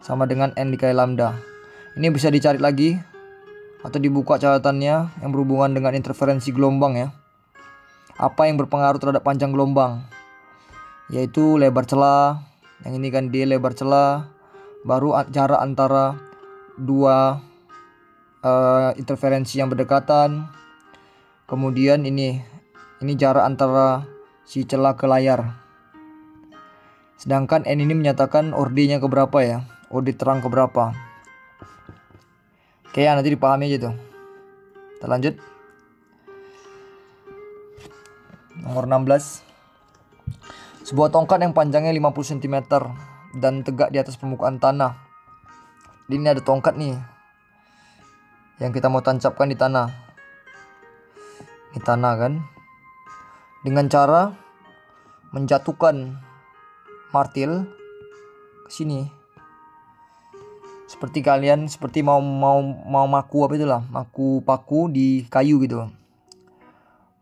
Speaker 1: sama dengan N dikali lambda. Ini bisa dicari lagi atau dibuka catatannya yang berhubungan dengan interferensi gelombang ya. Apa yang berpengaruh terhadap panjang gelombang? Yaitu lebar celah. Yang ini kan D lebar celah, baru jarak antara dua interferensi yang berdekatan, kemudian ini jarak antara si celah ke layar. Sedangkan N ini menyatakan ORD-nya keberapa ya, ORD terang keberapa. Oke ya, nanti dipahami aja tuh. Kita lanjut. Nomor 16. Sebuah tongkat yang panjangnya 50 cm dan tegak di atas permukaan tanah. Ini ada tongkat nih yang kita mau tancapkan di tanah. Ini tanah kan. Dengan cara menjatuhkan martil ke sini. Seperti mau maku apa itulah, maku paku di kayu gitu.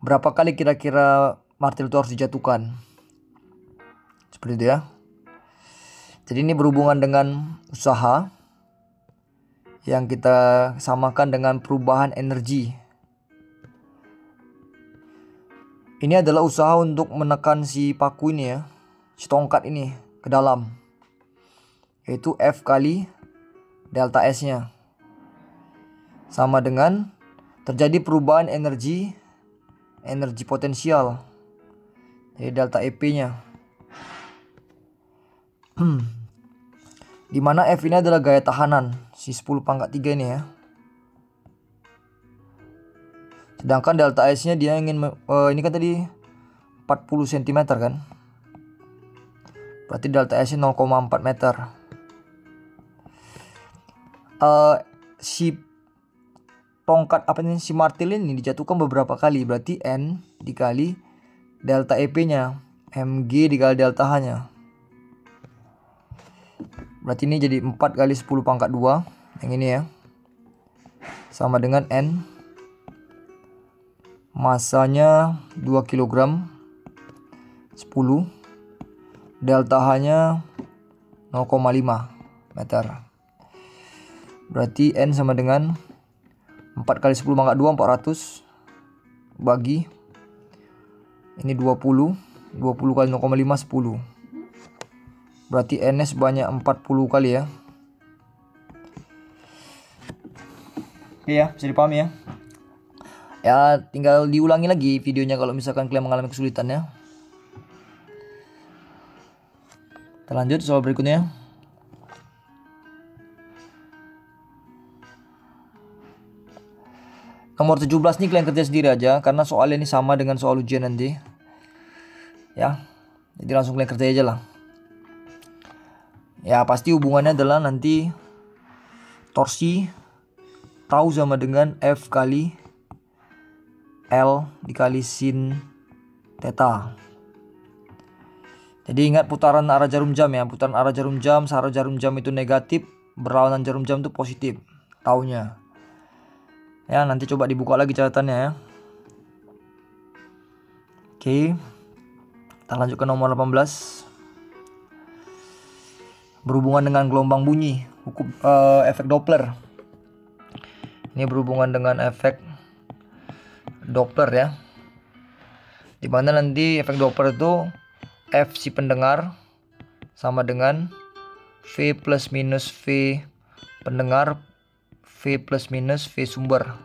Speaker 1: Berapa kali kira-kira martil itu harus dijatuhkan? Seperti itu ya. Jadi ini berhubungan dengan usaha yang kita samakan dengan perubahan energi. Ini adalah usaha untuk menekan si paku ini ya, si tongkat ini ke dalam, yaitu F kali delta S-nya. Sama dengan terjadi perubahan energi potensial. Jadi delta EP-nya. Dimana F ini adalah gaya tahanan si 10⁻³ ini ya. Sedangkan delta S nya dia ingin ini kan tadi 40 cm kan. Berarti delta S nya 0,4 meter. Si tongkat si martil ini dijatuhkan beberapa kali, berarti N dikali delta EP nya, mg dikali delta H nya. Berarti ini jadi 4 kali 10⁻² yang ini ya. Sama dengan N. Masanya 2 kg 10. Delta H-nya 0,5 meter. Berarti N sama dengan 4 kali 10⁻² 400 bagi ini 20 kali 0,5 10. Berarti N-nya sebanyak 40 kali ya. Oke ya, bisa dipahami ya. Ya, tinggal diulangi lagi videonya kalau misalkan kalian mengalami kesulitan ya. Kita lanjut soal berikutnya. Nomor 17 nih kalian kerja sendiri aja karena soalnya ini sama dengan soal ujian nanti. Ya. Jadi langsung kalian kerja aja lah. Ya pasti hubungannya adalah nanti torsi tau sama dengan F kali L dikali sin theta. Jadi ingat putaran arah jarum jam ya. Putaran arah jarum jam, searah jarum jam itu negatif, berlawanan jarum jam itu positif. Taunya. Ya nanti coba dibuka lagi catatannya ya. Oke. Kita lanjut ke nomor 18. Berhubungan dengan gelombang bunyi, hukum efek Doppler. Ini berhubungan dengan efek Doppler ya. Dimana nanti efek Doppler itu F si pendengar sama dengan V plus minus V pendengar V plus minus V sumber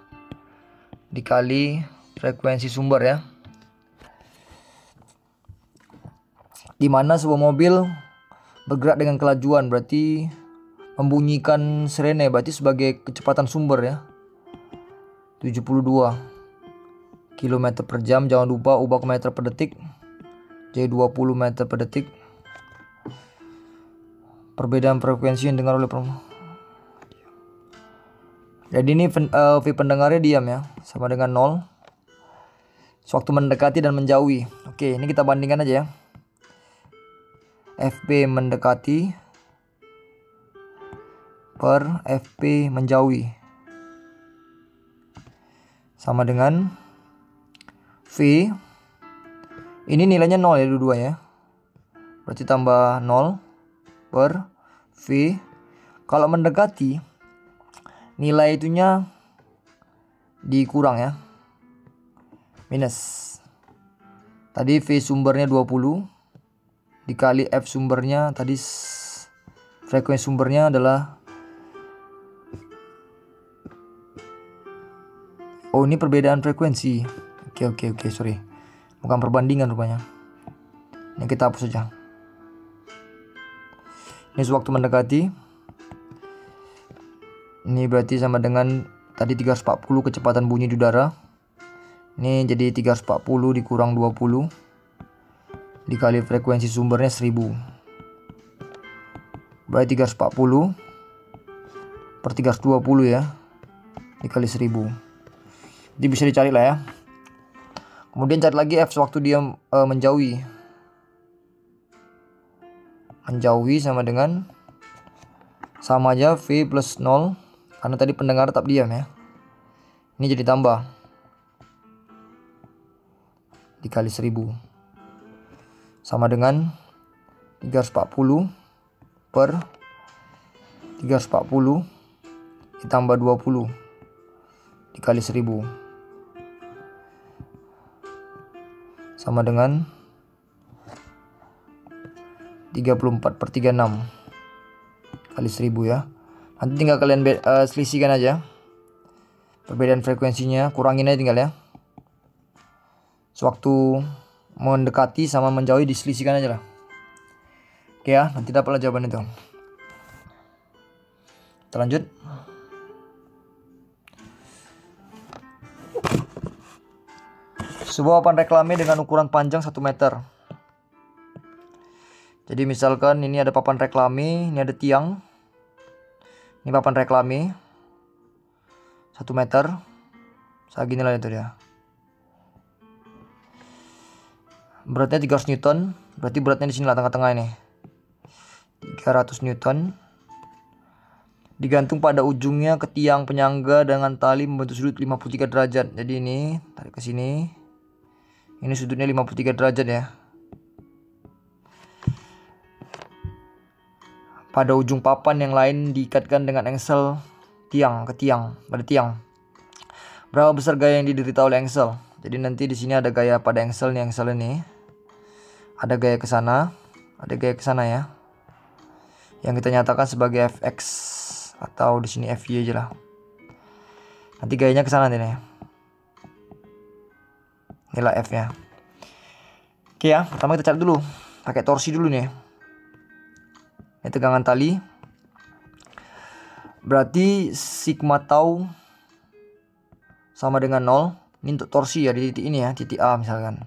Speaker 1: dikali frekuensi sumber ya. Dimana sebuah mobil bergerak dengan kelajuan, berarti membunyikan sirene, berarti sebagai kecepatan sumber ya. 72 km per jam, jangan lupa ubah ke meter per detik. Jadi 20 meter per detik. Perbedaan frekuensi yang dengar oleh jadi ini V pendengarnya diam ya, sama dengan 0 sewaktu mendekati dan menjauhi. Oke, ini kita bandingkan aja ya. FP mendekati per FP menjauhi sama dengan V, ini nilainya 0 ya dua-dua ya, berarti tambah 0 per V. Kalau mendekati nilai itunya dikurang ya, minus. Tadi V sumbernya 20 dikali F sumbernya tadi frekuensi sumbernya adalah, oh ini perbedaan frekuensi. Oke, sorry, bukan perbandingan rupanya. Ini kita hapus saja. Ini sewaktu mendekati, ini berarti sama dengan tadi 340 kecepatan bunyi di udara. Ini jadi 340 dikurang 20 dikali frekuensi sumbernya 1000. Berarti 340 per 320 ya, dikali 1000. Jadi bisa dicari lah ya. Kemudian cari lagi F sewaktu dia menjauhi. Menjauhi sama aja V plus 0, karena tadi pendengar tetap diam ya. Ini jadi tambah dikali 1000 sama dengan 340 per 340 ditambah 20 dikali 1000 sama dengan 34 per 36 kali 1000 ya. Nanti tinggal kalian selisihkan aja perbedaan frekuensinya, kurangin aja tinggal ya. Sewaktu mendekati sama menjauhi diselisihkan aja lah. Oke ya, nanti dapatlah jawaban itu. Kita lanjut. Sebuah papan reklame dengan ukuran panjang 1 meter. Jadi misalkan ini ada papan reklame, ini ada tiang. Ini papan reklame 1 meter. Segini lah itu dia. Beratnya 300 Newton. Berarti beratnya di sini lah, tengah-tengah ini. 300 Newton. Digantung pada ujungnya ke tiang penyangga dengan tali membentuk sudut 53 derajat. Jadi ini tarik ke sini. Ini sudutnya 53 derajat ya. Pada ujung papan yang lain diikatkan dengan engsel tiang ke tiang, pada tiang. Berapa besar gaya yang diderita oleh engsel? Jadi nanti di sini ada gaya pada engsel nih, engsel ini. Ada gaya ke sana, ada gaya ke sana ya. Yang kita nyatakan sebagai Fx atau di sini Fy aja lah. Nanti gayanya ke sana nih. Inilah F-nya. Oke ya, pertama kita cari dulu, pakai torsi dulu nih. Ini tegangan tali. Berarti sigma tau sama dengan 0. Ini untuk torsi ya, di titik ini ya, titik A misalkan.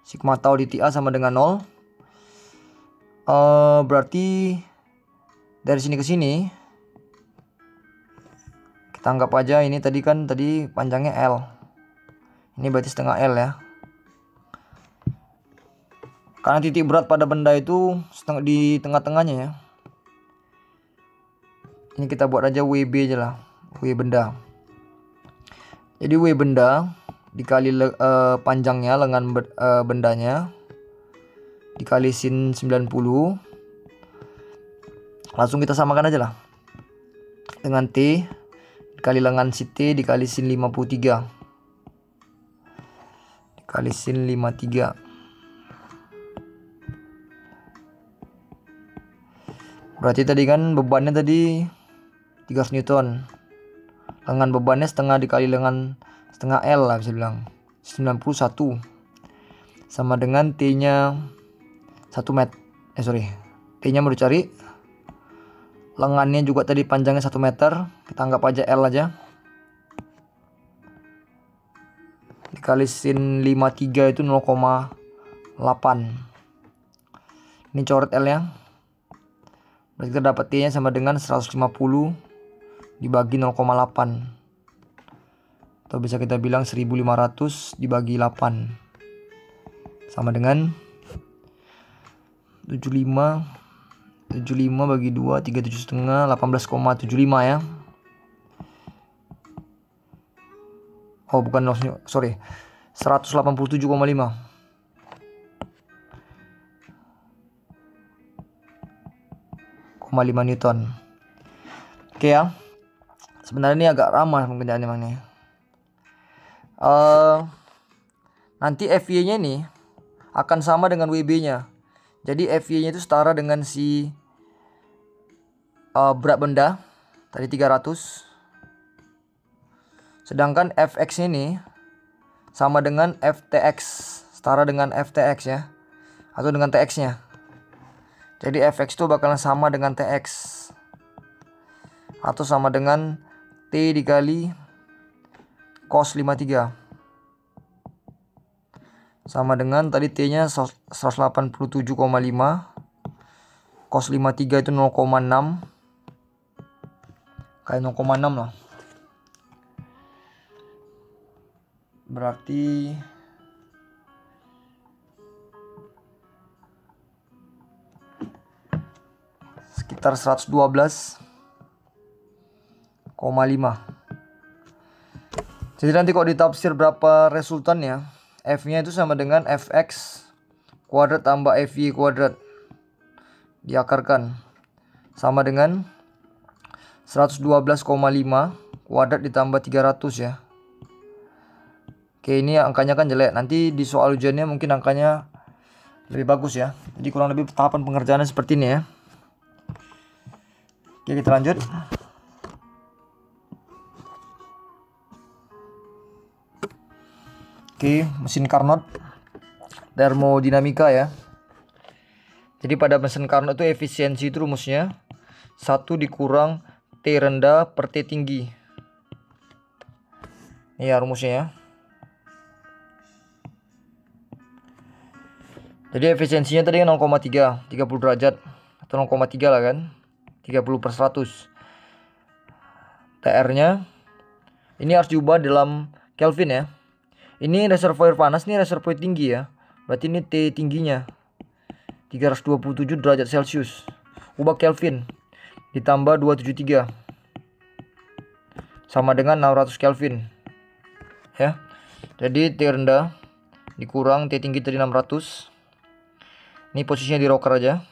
Speaker 1: Sigma tau di titik A sama dengan 0. Berarti dari sini ke sini kita anggap aja ini tadi panjangnya L. Ini berarti setengah L ya. Karena titik berat pada benda itu di tengah-tengahnya ya. Ini kita buat aja WB aja lah, W benda. Jadi W benda dikali panjangnya lengan bendanya dikali sin 90. Langsung kita samakan aja lah. Dengan T dikali lengan si T dikali sin 53. Dikali sin 53. Berarti tadi kan bebannya tadi 300 Newton. Lengan bebannya setengah dikali lengan setengah L lah bisa bilang. 91. Sama dengan T-nya 1 meter. T-nya mau dicari. Lengannya juga tadi panjangnya 1 meter. Kita anggap aja L aja. Dikali sin 53 itu 0,8. Ini coret L nya. Berarti kita dapat T-nya sama dengan 150 dibagi 0,8. Atau bisa kita bilang 1500 dibagi 8. Sama dengan 75 bagi 2, 37,5, 18,75 ya. Oh bukan, sorry, 187,5. Newton. Oke ya. Sebenarnya ini agak ramah pengerjaan emang nih. Nanti FY-nya ini akan sama dengan WB-nya. Jadi FY-nya itu setara dengan si berat benda tadi 300. Sedangkan Fx ini sama dengan Ftx, setara dengan Ftx ya, atau dengan Tx nya. Jadi Fx itu bakalan sama dengan Tx, atau sama dengan T dikali cos 53, sama dengan tadi T nya 187,5, cos 53 itu 0,6, kayak 0,6 lah. Berarti sekitar 112,5. Jadi nanti kalau ditafsir berapa resultannya, F-nya itu sama dengan Fx kuadrat tambah Fy kuadrat diakarkan, sama dengan 112,5 kuadrat ditambah 300 ya. Oke, ini angkanya kan jelek. Nanti di soal ujiannya mungkin angkanya lebih bagus ya. Jadi kurang lebih tahapan pengerjaannya seperti ini ya. Oke, kita lanjut. Oke, mesin Carnot, termodinamika ya. Jadi pada mesin Carnot itu efisiensi itu rumusnya 1 dikurang T rendah per T tinggi. Ini ya rumusnya ya. Jadi efisiensinya tadi kan 0,3, 30 derajat atau 0,3 lah kan, 30/100. TR-nya ini harus diubah dalam Kelvin ya. Ini reservoir panas, ini reservoir tinggi ya. Berarti ini T tingginya 327 derajat Celcius. Ubah Kelvin ditambah 273 sama dengan 600 Kelvin ya. Jadi T rendah dikurang T tinggi tadi 600. Ini posisinya di rocker aja.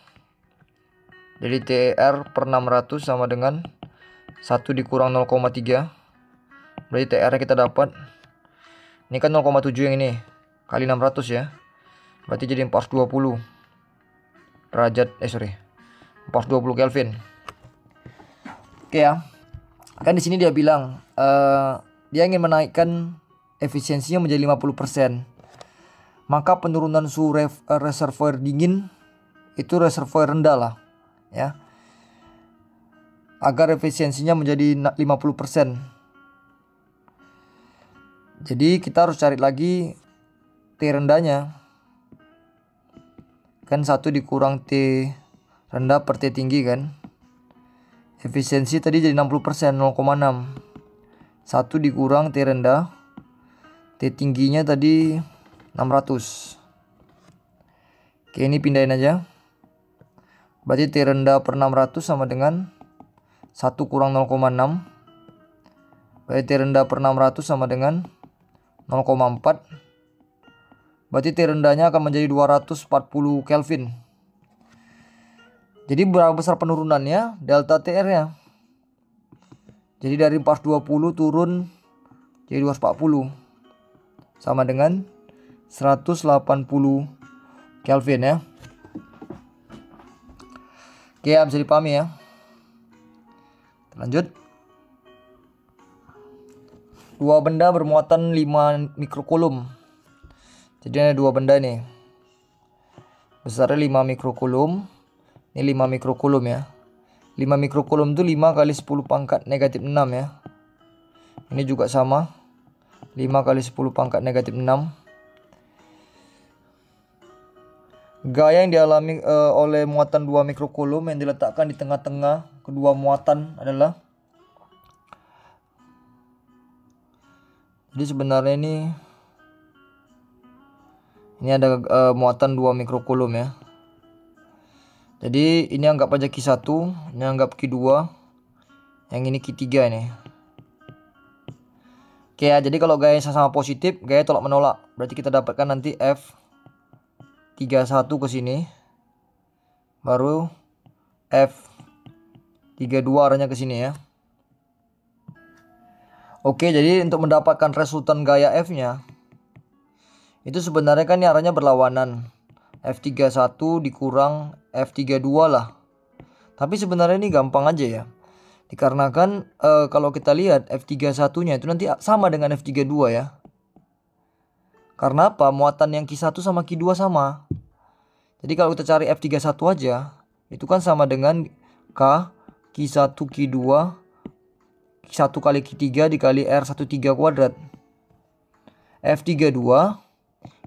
Speaker 1: Jadi TR per 600 sama dengan 1 dikurang 0,3. Berarti TR kita dapat, ini kan 0,7 yang ini, kali 600 ya. Berarti jadi 420 derajat, 420 Kelvin. Oke ya. Kan di sini dia bilang dia ingin menaikkan efisiensinya menjadi 50%. Maka penurunan suhu reservoir dingin itu reservoir rendah lah ya, agar efisiensinya menjadi 50%. Jadi kita harus cari lagi T rendahnya. Kan 1 dikurang T rendah per T tinggi kan. Efisiensi tadi jadi 60%, 0,6. 1 dikurang T rendah, T tingginya tadi 600. Oke, ini pindahin aja. Berarti T rendah per 600 sama dengan 1 kurang 0,6. Berarti T rendah per 600 sama dengan 0,4. Berarti T rendahnya akan menjadi 240 Kelvin. Jadi berapa besar penurunannya? Delta TR nya. Jadi dari 420 turun jadi 240. Sama dengan 180 Kelvin ya. Oke ya, bisa dipahami ya. Lanjut. Dua benda bermuatan 5 mikrokulum. Jadi ada dua benda nih. Besarnya 5 mikrokulum. Ini 5 mikrokulum ya. 5 mikrokulum itu 5 kali 10 pangkat negatif 6 ya. Ini juga sama. 5 kali 10 pangkat negatif 6. Gaya yang dialami oleh muatan 2 mikrokulum yang diletakkan di tengah-tengah kedua muatan adalah, jadi sebenarnya ini ada muatan 2 mikrokulum ya. Jadi ini anggap aja Q1, ini anggap Q2, yang ini Q3 ini. Oke ya, jadi kalau gaya sama positif, gaya tolak menolak. Berarti kita dapatkan nanti F31 ke sini, baru F32 arahnya ke sini ya. Oke, jadi untuk mendapatkan resultan gaya F-nya, itu sebenarnya kan ini arahnya berlawanan. F31 dikurang F32 lah. Tapi sebenarnya ini gampang aja ya. Dikarenakan kalau kita lihat F31-nya itu nanti sama dengan F32 ya. Karena apa? Muatan yang Q1 sama Q2 sama. Jadi kalau kita cari F31 aja, itu kan sama dengan K Q1 Q2 1 kali Q3 dikali R13 kuadrat. F32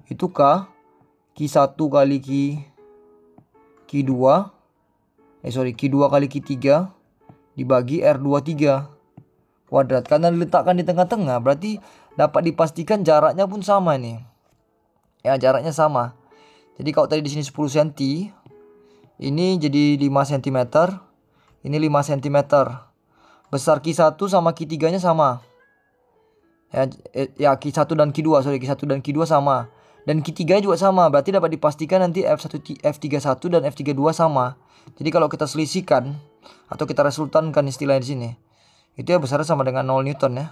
Speaker 1: itu K Q1 kali Q2 Q2 kali Q3 dibagi R23 kuadrat. Karena diletakkan di tengah-tengah, berarti dapat dipastikan jaraknya pun sama nih. Ya, jaraknya sama. Jadi kalau tadi di sini 10 cm, ini jadi 5 cm, ini 5 cm. Besar Q1 sama Q3-nya sama. Ya, Q1 dan Q2, Q1 dan Q2 sama. Dan Q3 juga sama, berarti dapat dipastikan nanti F31 dan F32 sama. Jadi kalau kita selisihkan atau kita resultankan istilah di sini, itu ya besarnya sama dengan 0 Newton ya.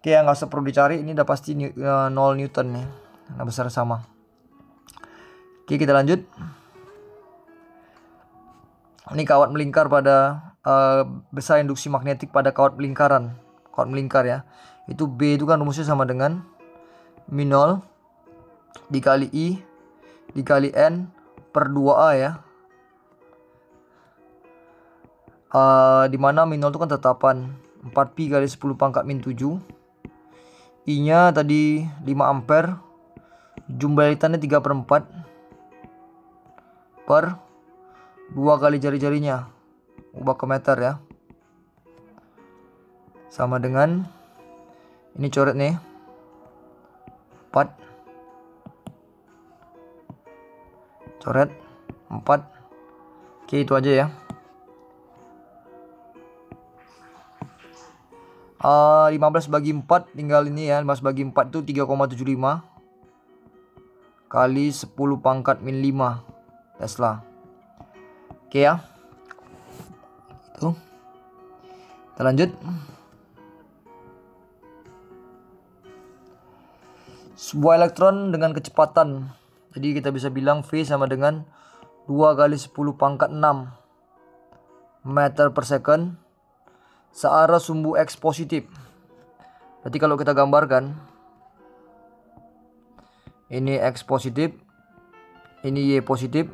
Speaker 1: Oke, yang nggak usah perlu dicari, ini udah pasti 0 Newton ya. Nah, besar sama. Oke, kita lanjut. Ini kawat melingkar pada besar induksi magnetik pada kawat melingkaran. Kawat melingkar ya. Itu B itu kan rumusnya sama dengan min0 dikali I dikali N per 2A ya. Dimana min0 itu kan tetapan 4pi kali 10 pangkat min 7. I nya tadi 5 ampere. Jumlah litannya 3/4 per 2 kali jari-jarinya, ubah ke meter ya. Sama dengan, ini coret nih, 4, coret 4. Oke, itu aja ya. 15 bagi 4 tinggal ini ya. 15 bagi 4 itu 3,75 kali 10 pangkat min 5 Tesla. Oke ya. Itu. Kita lanjut. Sebuah elektron dengan kecepatan, jadi kita bisa bilang V sama dengan 2 kali 10 pangkat 6 meter per second searah sumbu X positif. Berarti kalau kita gambarkan, ini X positif, ini Y positif,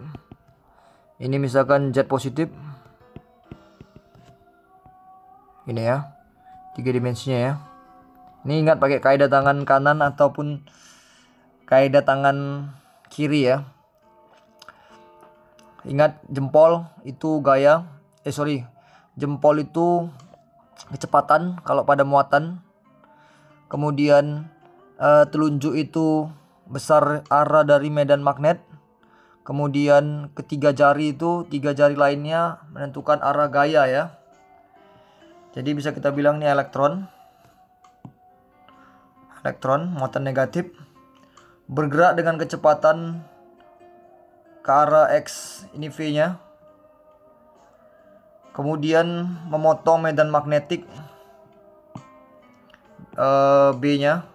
Speaker 1: ini misalkan Z positif, ini ya, 3 dimensinya ya. Ini ingat pakai kaidah tangan kanan ataupun kaidah tangan kiri ya. Ingat jempol itu gaya, jempol itu kecepatan kalau pada muatan. Kemudian telunjuk itu besar arah dari medan magnet. Kemudian ketiga jari itu, 3 jari lainnya menentukan arah gaya ya. Jadi bisa kita bilang ini elektron muatan negatif bergerak dengan kecepatan ke arah X, ini V nya. Kemudian memotong medan magnetik B nya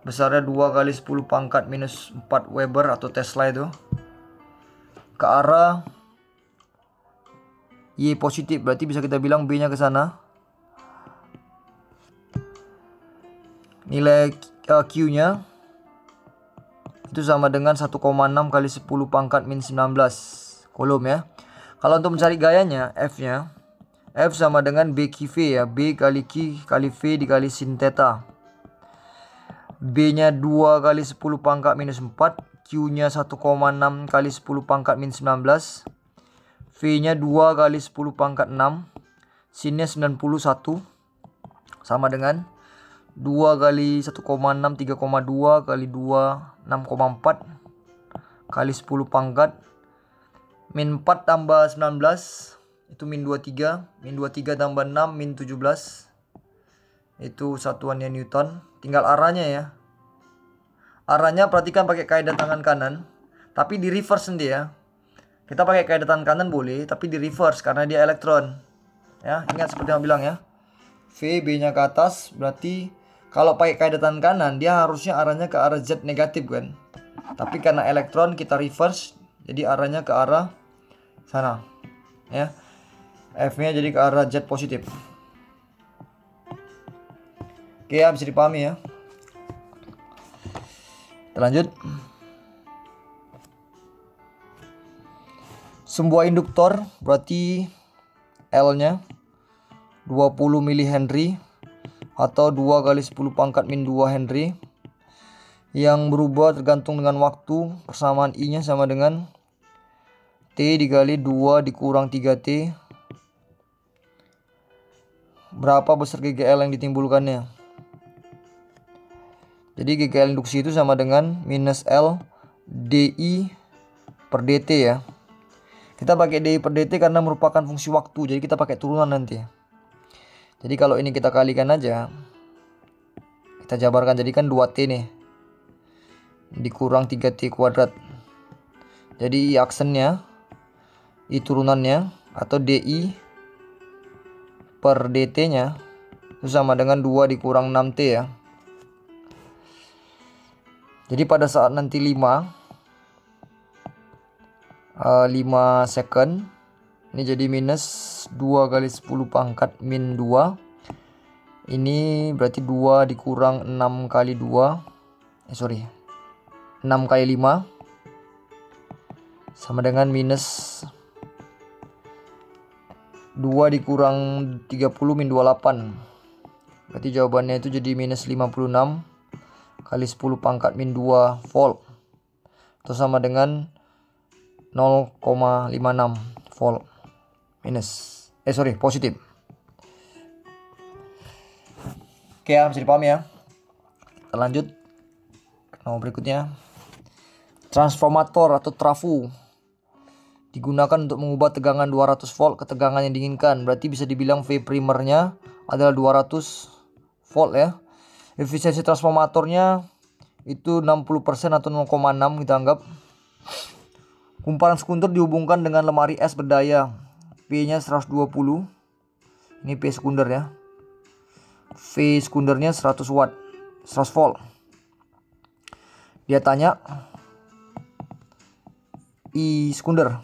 Speaker 1: besarnya 2 kali 10 pangkat minus 4 Weber atau Tesla itu ke arah Y positif. Berarti bisa kita bilang B nya ke sana. Nilai Q nya itu sama dengan 1,6 kali 10 pangkat min 19 Coulomb ya. Kalau untuk mencari gayanya, F nya, F sama dengan B Q V ya. B kali Q kali V dikali sin theta. B nya 2 kali 10 pangkat minus 4, Q nya 1,6 kali 10 pangkat min 19, V nya 2 kali 10 pangkat 6, sin nya 91 sama dengan 2 kali 1,6 3,2 kali 2 6,4 kali 10 pangkat min 4 tambah 19 itu min 23, min 23 tambah 6 min 17, itu satuannya Newton. Tinggal arahnya ya. Arahnya perhatikan pakai kaidah tangan kanan, tapi di reverse nanti ya. Kita pakai kaidah tangan kanan boleh, tapi di reverse karena dia elektron ya. Ingat seperti yang bilang ya, V B nya ke atas, berarti kalau pakai kaidah tangan kanan dia harusnya arahnya ke arah Z negatif kan. Tapi karena elektron kita reverse, jadi arahnya ke arah sana ya. F-nya jadi ke arah Z positif. Oke ya, bisa dipahami ya. Kita lanjut. Sebuah induktor berarti L-nya 20 mH atau 2 kali 10 pangkat min 2 Henry yang berubah tergantung dengan waktu. Persamaan I-nya sama dengan T dikali 2 dikurang 3T. Berapa besar GGL yang ditimbulkannya? Jadi GGL induksi itu sama dengan minus L DI per DT ya. Kita pakai DI per DT karena merupakan fungsi waktu, jadi kita pakai turunan nanti. Jadi kalau ini kita kalikan aja, kita jabarkan, jadi kan 2T nih dikurang 3T kuadrat. Jadi I aksennya, I turunannya atau DI per DT nya itu sama dengan 2 dikurang 6T ya. Jadi pada saat nanti 5 second ini jadi minus 2 kali 10 pangkat min 2. Ini berarti 2 dikurang 6 kali 2. 6 kali 5 sama dengan minus 2 dikurang 30 min 28. Berarti jawabannya itu jadi minus 56 kali 10 pangkat min 2 volt. Itu sama dengan 0,56 volt. Positif. Oke ya, bisa dipahami ya. Kita lanjut ke nomor berikutnya. Transformator atau trafo digunakan untuk mengubah tegangan 200 volt ke tegangan yang diinginkan. Berarti bisa dibilang V primernya adalah 200 volt ya. Efisiensi transformatornya itu 60% atau 0,6 kita anggap. Kumparan sekunder dihubungkan dengan lemari es berdaya. P-nya 120. Ini P sekunder ya. V sekundernya 100 watt, 100 volt. Dia tanya I sekunder.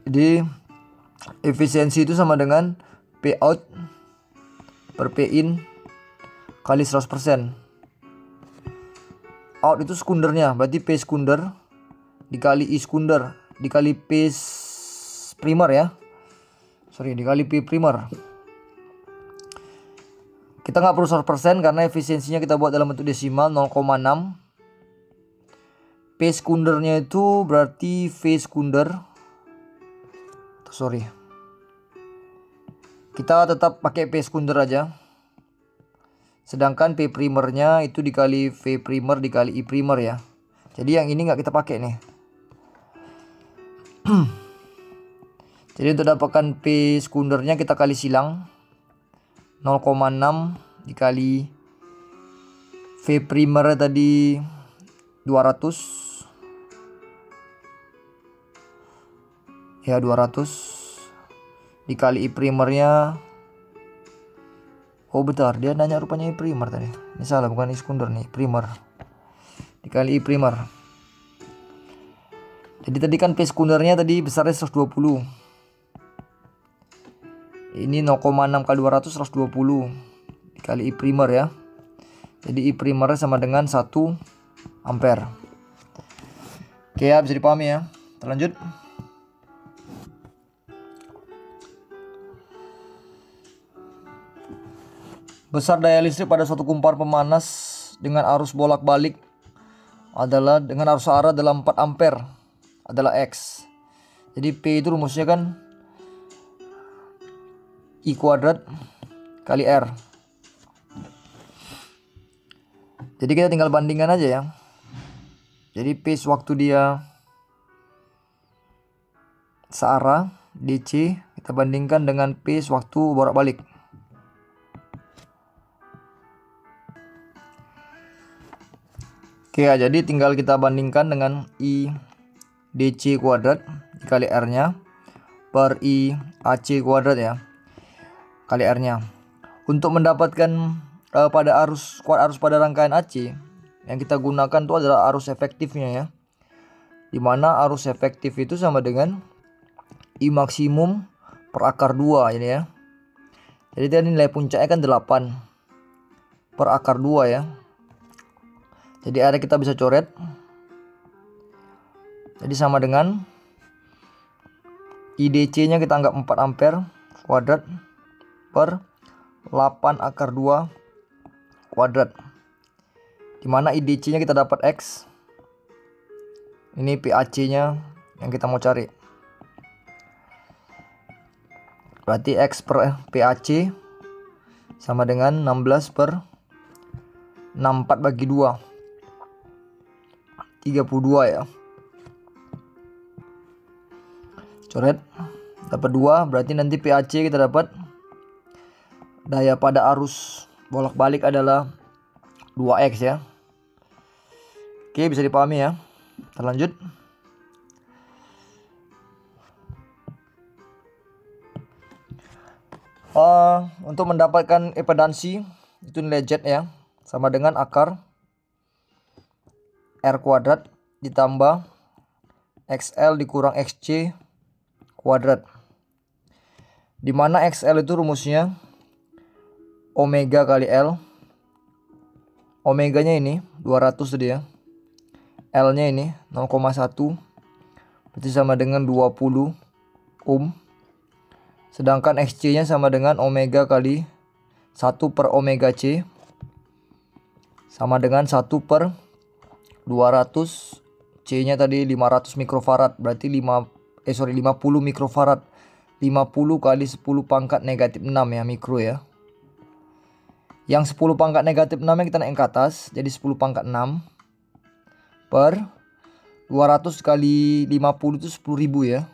Speaker 1: Jadi efisiensi itu sama dengan P out per P in kali 100%. Out itu sekundernya, berarti P sekunder dikali I sekunder dikali P primer ya. Dikali P primer. Kita nggak perlu 100% karena efisiensinya kita buat dalam bentuk desimal 0,6. P sekundernya itu berarti V sekunder. Kita tetap pakai P sekunder aja. Sedangkan P primernya itu dikali V primer dikali I primer ya. Jadi yang ini nggak kita pakai nih. Jadi untuk dapatkan P sekundernya kita kali silang 0,6 dikali V primer tadi 200 ya, 200 dikali I primernya. Oh bentar, dia nanya rupanya I primer tadi. Ini salah, bukan I sekunder nih, primer dikali I primer. Jadi tadi kan P sekundernya tadi besarnya 120. Ini 0,6 kali 200 120 dikali I primer ya. Jadi I primernya sama dengan 1 ampere. Oke ya, bisa dipahami ya. Kita lanjut. Besar daya listrik pada suatu kumparan pemanas dengan arus bolak-balik adalah dengan arus arah dalam 4 ampere adalah X. Jadi P itu rumusnya kan I kuadrat kali R. Jadi kita tinggal bandingkan aja ya. Jadi P sewaktu dia searah DC kita bandingkan dengan P sewaktu bolak-balik. Oke ya, jadi tinggal kita bandingkan dengan I DC kuadrat dikali R nya per I AC kuadrat ya, kali R nya. Untuk mendapatkan pada kuat arus pada rangkaian AC yang kita gunakan itu adalah arus efektifnya ya. Dimana arus efektif itu sama dengan I maksimum per akar 2 ini ya. Jadi tadi nilai puncaknya kan 8 per akar 2 ya. Jadi area kita bisa coret. Jadi sama dengan IDC nya kita anggap 4 ampere kuadrat per 8 akar 2 kuadrat. Dimana IDC nya kita dapat X. Ini PAC nya yang kita mau cari. Berarti X per PAC sama dengan 16 per 64 bagi 2 32 ya. Coret dapat 2, berarti nanti PAC kita dapat daya pada arus bolak-balik adalah 2X ya. Oke, bisa dipahami ya. Kita lanjut. Untuk mendapatkan impedansi itu nilai Z ya, sama dengan akar R kuadrat ditambah XL dikurang XC kuadrat. Dimana XL itu rumusnya omega kali L. Omeganya ini 200 tadi ya. L nya ini 0,1, berarti sama dengan 20 ohm. Sedangkan XC nya sama dengan omega kali 1 per omega C, sama dengan 1 per 200. C nya tadi 500 mikrofarad, berarti 50 mikrofarad. 50 kali 10 pangkat negatif 6 ya, mikro ya. Yang 10 pangkat negatif 6 nya kita naik ke atas, jadi 10 pangkat 6 per 200 kali 50 itu 10.000 ya.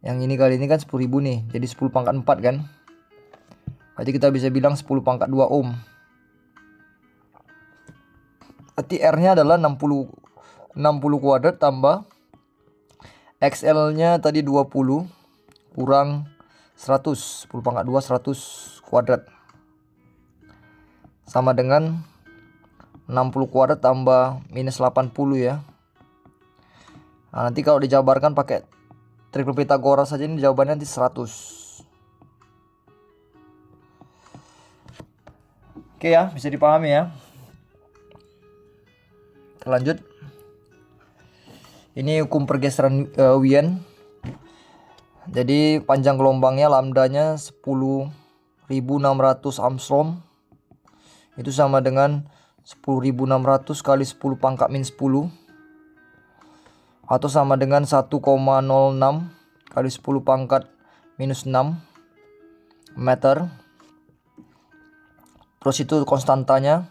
Speaker 1: Yang ini kali ini kan 10.000 nih, jadi 10 pangkat 4 kan. Berarti kita bisa bilang 10 pangkat 2 ohm. Berarti R nya adalah 60 kuadrat tambah XL nya tadi 20 kurang 100, 10 pangkat 2 100 kuadrat, sama dengan 60 kuadrat tambah minus 80 ya. Nah, nanti kalau dijabarkan pakai triple Pythagoras saja, ini jawabannya nanti 100. Oke ya, bisa dipahami ya. Kita lanjut. Ini hukum pergeseran Wien. Jadi panjang gelombangnya lambdanya 10.600 Armstrong. Itu sama dengan 10.600 kali 10 pangkat min 10, atau sama dengan 1,06 kali 10 pangkat minus 6 meter. Terus itu konstantanya,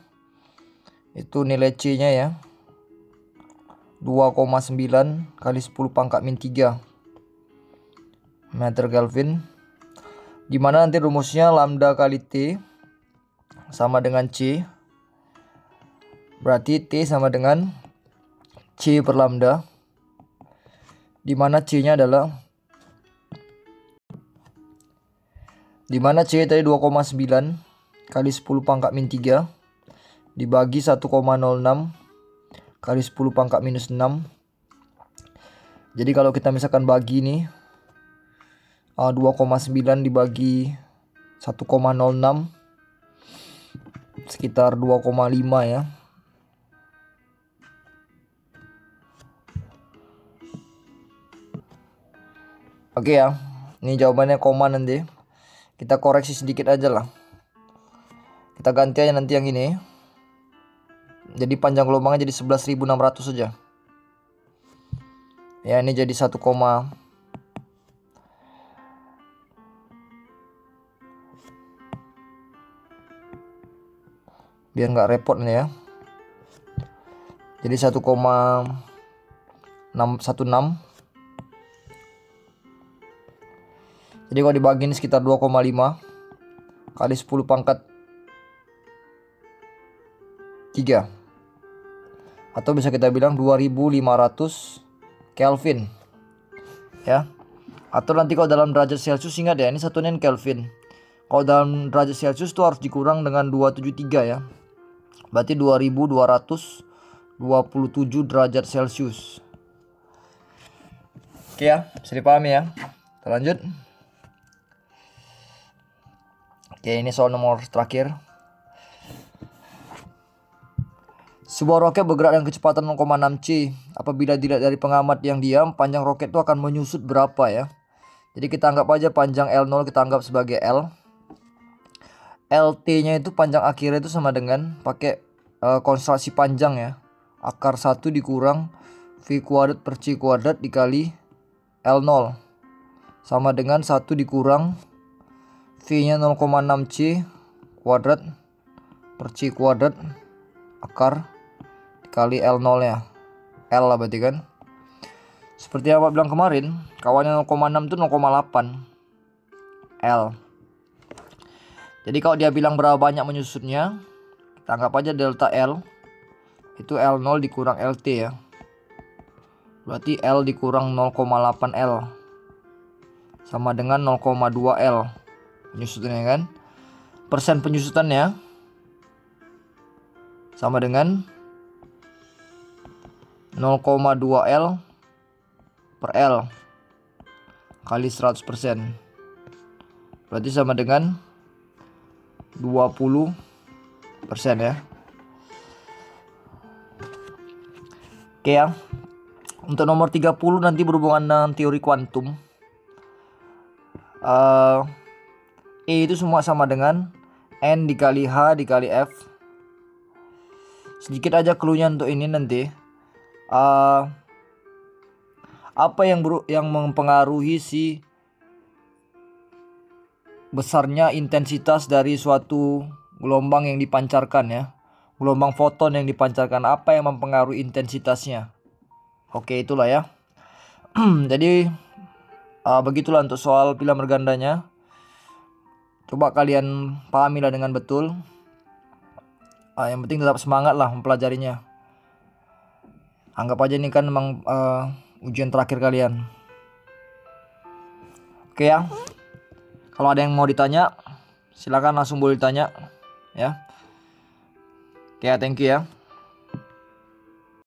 Speaker 1: itu nilai C nya ya 2,9 kali 10 pangkat min 3 meter Kelvin. Dimana nanti rumusnya lambda kali T sama dengan C, berarti T sama dengan C per lambda. Dimana C nya adalah, dimana C tadi 2,9 kali 10 pangkat min 3 dibagi 1,06 kali 10 pangkat minus 6. Jadi kalau kita misalkan bagi nih 2,9 dibagi 1,06 sekitar 2,5 ya. Oke ya, ini jawabannya koma nanti. Kita koreksi sedikit aja lah. Kita ganti aja nanti yang ini. Jadi panjang gelombangnya jadi 11.600 saja. Ya, ini jadi 1, biar nggak repot nih ya. Jadi 1,616. Jadi kalau dibagi ini sekitar 2,5 kali 10 pangkat 3, atau bisa kita bilang 2500 Kelvin ya. Atau nanti kalau dalam derajat Celcius, ingat ya, ini satunya Kelvin. Kalau dalam derajat Celcius itu harus dikurang dengan 273 ya. Berarti 2227 derajat Celcius. Oke ya, bisa dipahami ya. Kita lanjut. Oke, ini soal nomor terakhir. Sebuah roket bergerak dengan kecepatan 0,6 C. Apabila dilihat dari pengamat yang diam, panjang roket itu akan menyusut berapa ya. Jadi kita anggap aja panjang L0 kita anggap sebagai L. LT-nya itu panjang akhirnya itu sama dengan pakai konstantasi panjang ya. Akar 1 dikurang V kuadrat per C kuadrat dikali L0. Sama dengan 1 dikurang V-nya 0,6 C kuadrat per C kuadrat akar dikali L0 nya. L lah berarti kan. Seperti yang Pak bilang kemarin, kawannya 0,6 itu 0,8 L. Jadi kalau dia bilang berapa banyak menyusutnya, kita anggap aja delta L itu L0 dikurang LT ya. Berarti L dikurang 0,8 L sama dengan 0,2 L penyusutannya kan. Persen penyusutannya sama dengan 0,2 L per L kali 100%. Berarti sama dengan 20% ya. Oke ya. Untuk nomor 30 nanti berhubungan dengan teori kuantum. E itu semua sama dengan N dikali H dikali F. Sedikit aja clue-nya untuk ini nanti. Apa yang mempengaruhi si besarnya intensitas dari suatu gelombang yang dipancarkan ya. Gelombang foton yang dipancarkan, apa yang mempengaruhi intensitasnya. Oke, itulah ya. Jadi begitulah untuk soal pilihan bergandanya. Coba kalian pahamilah dengan betul. Yang penting tetap semangat lah mempelajarinya. Anggap aja ini kan memang ujian terakhir kalian. Oke ya. Kalau ada yang mau ditanya, silakan langsung boleh ditanya ya. Oke, thank you ya.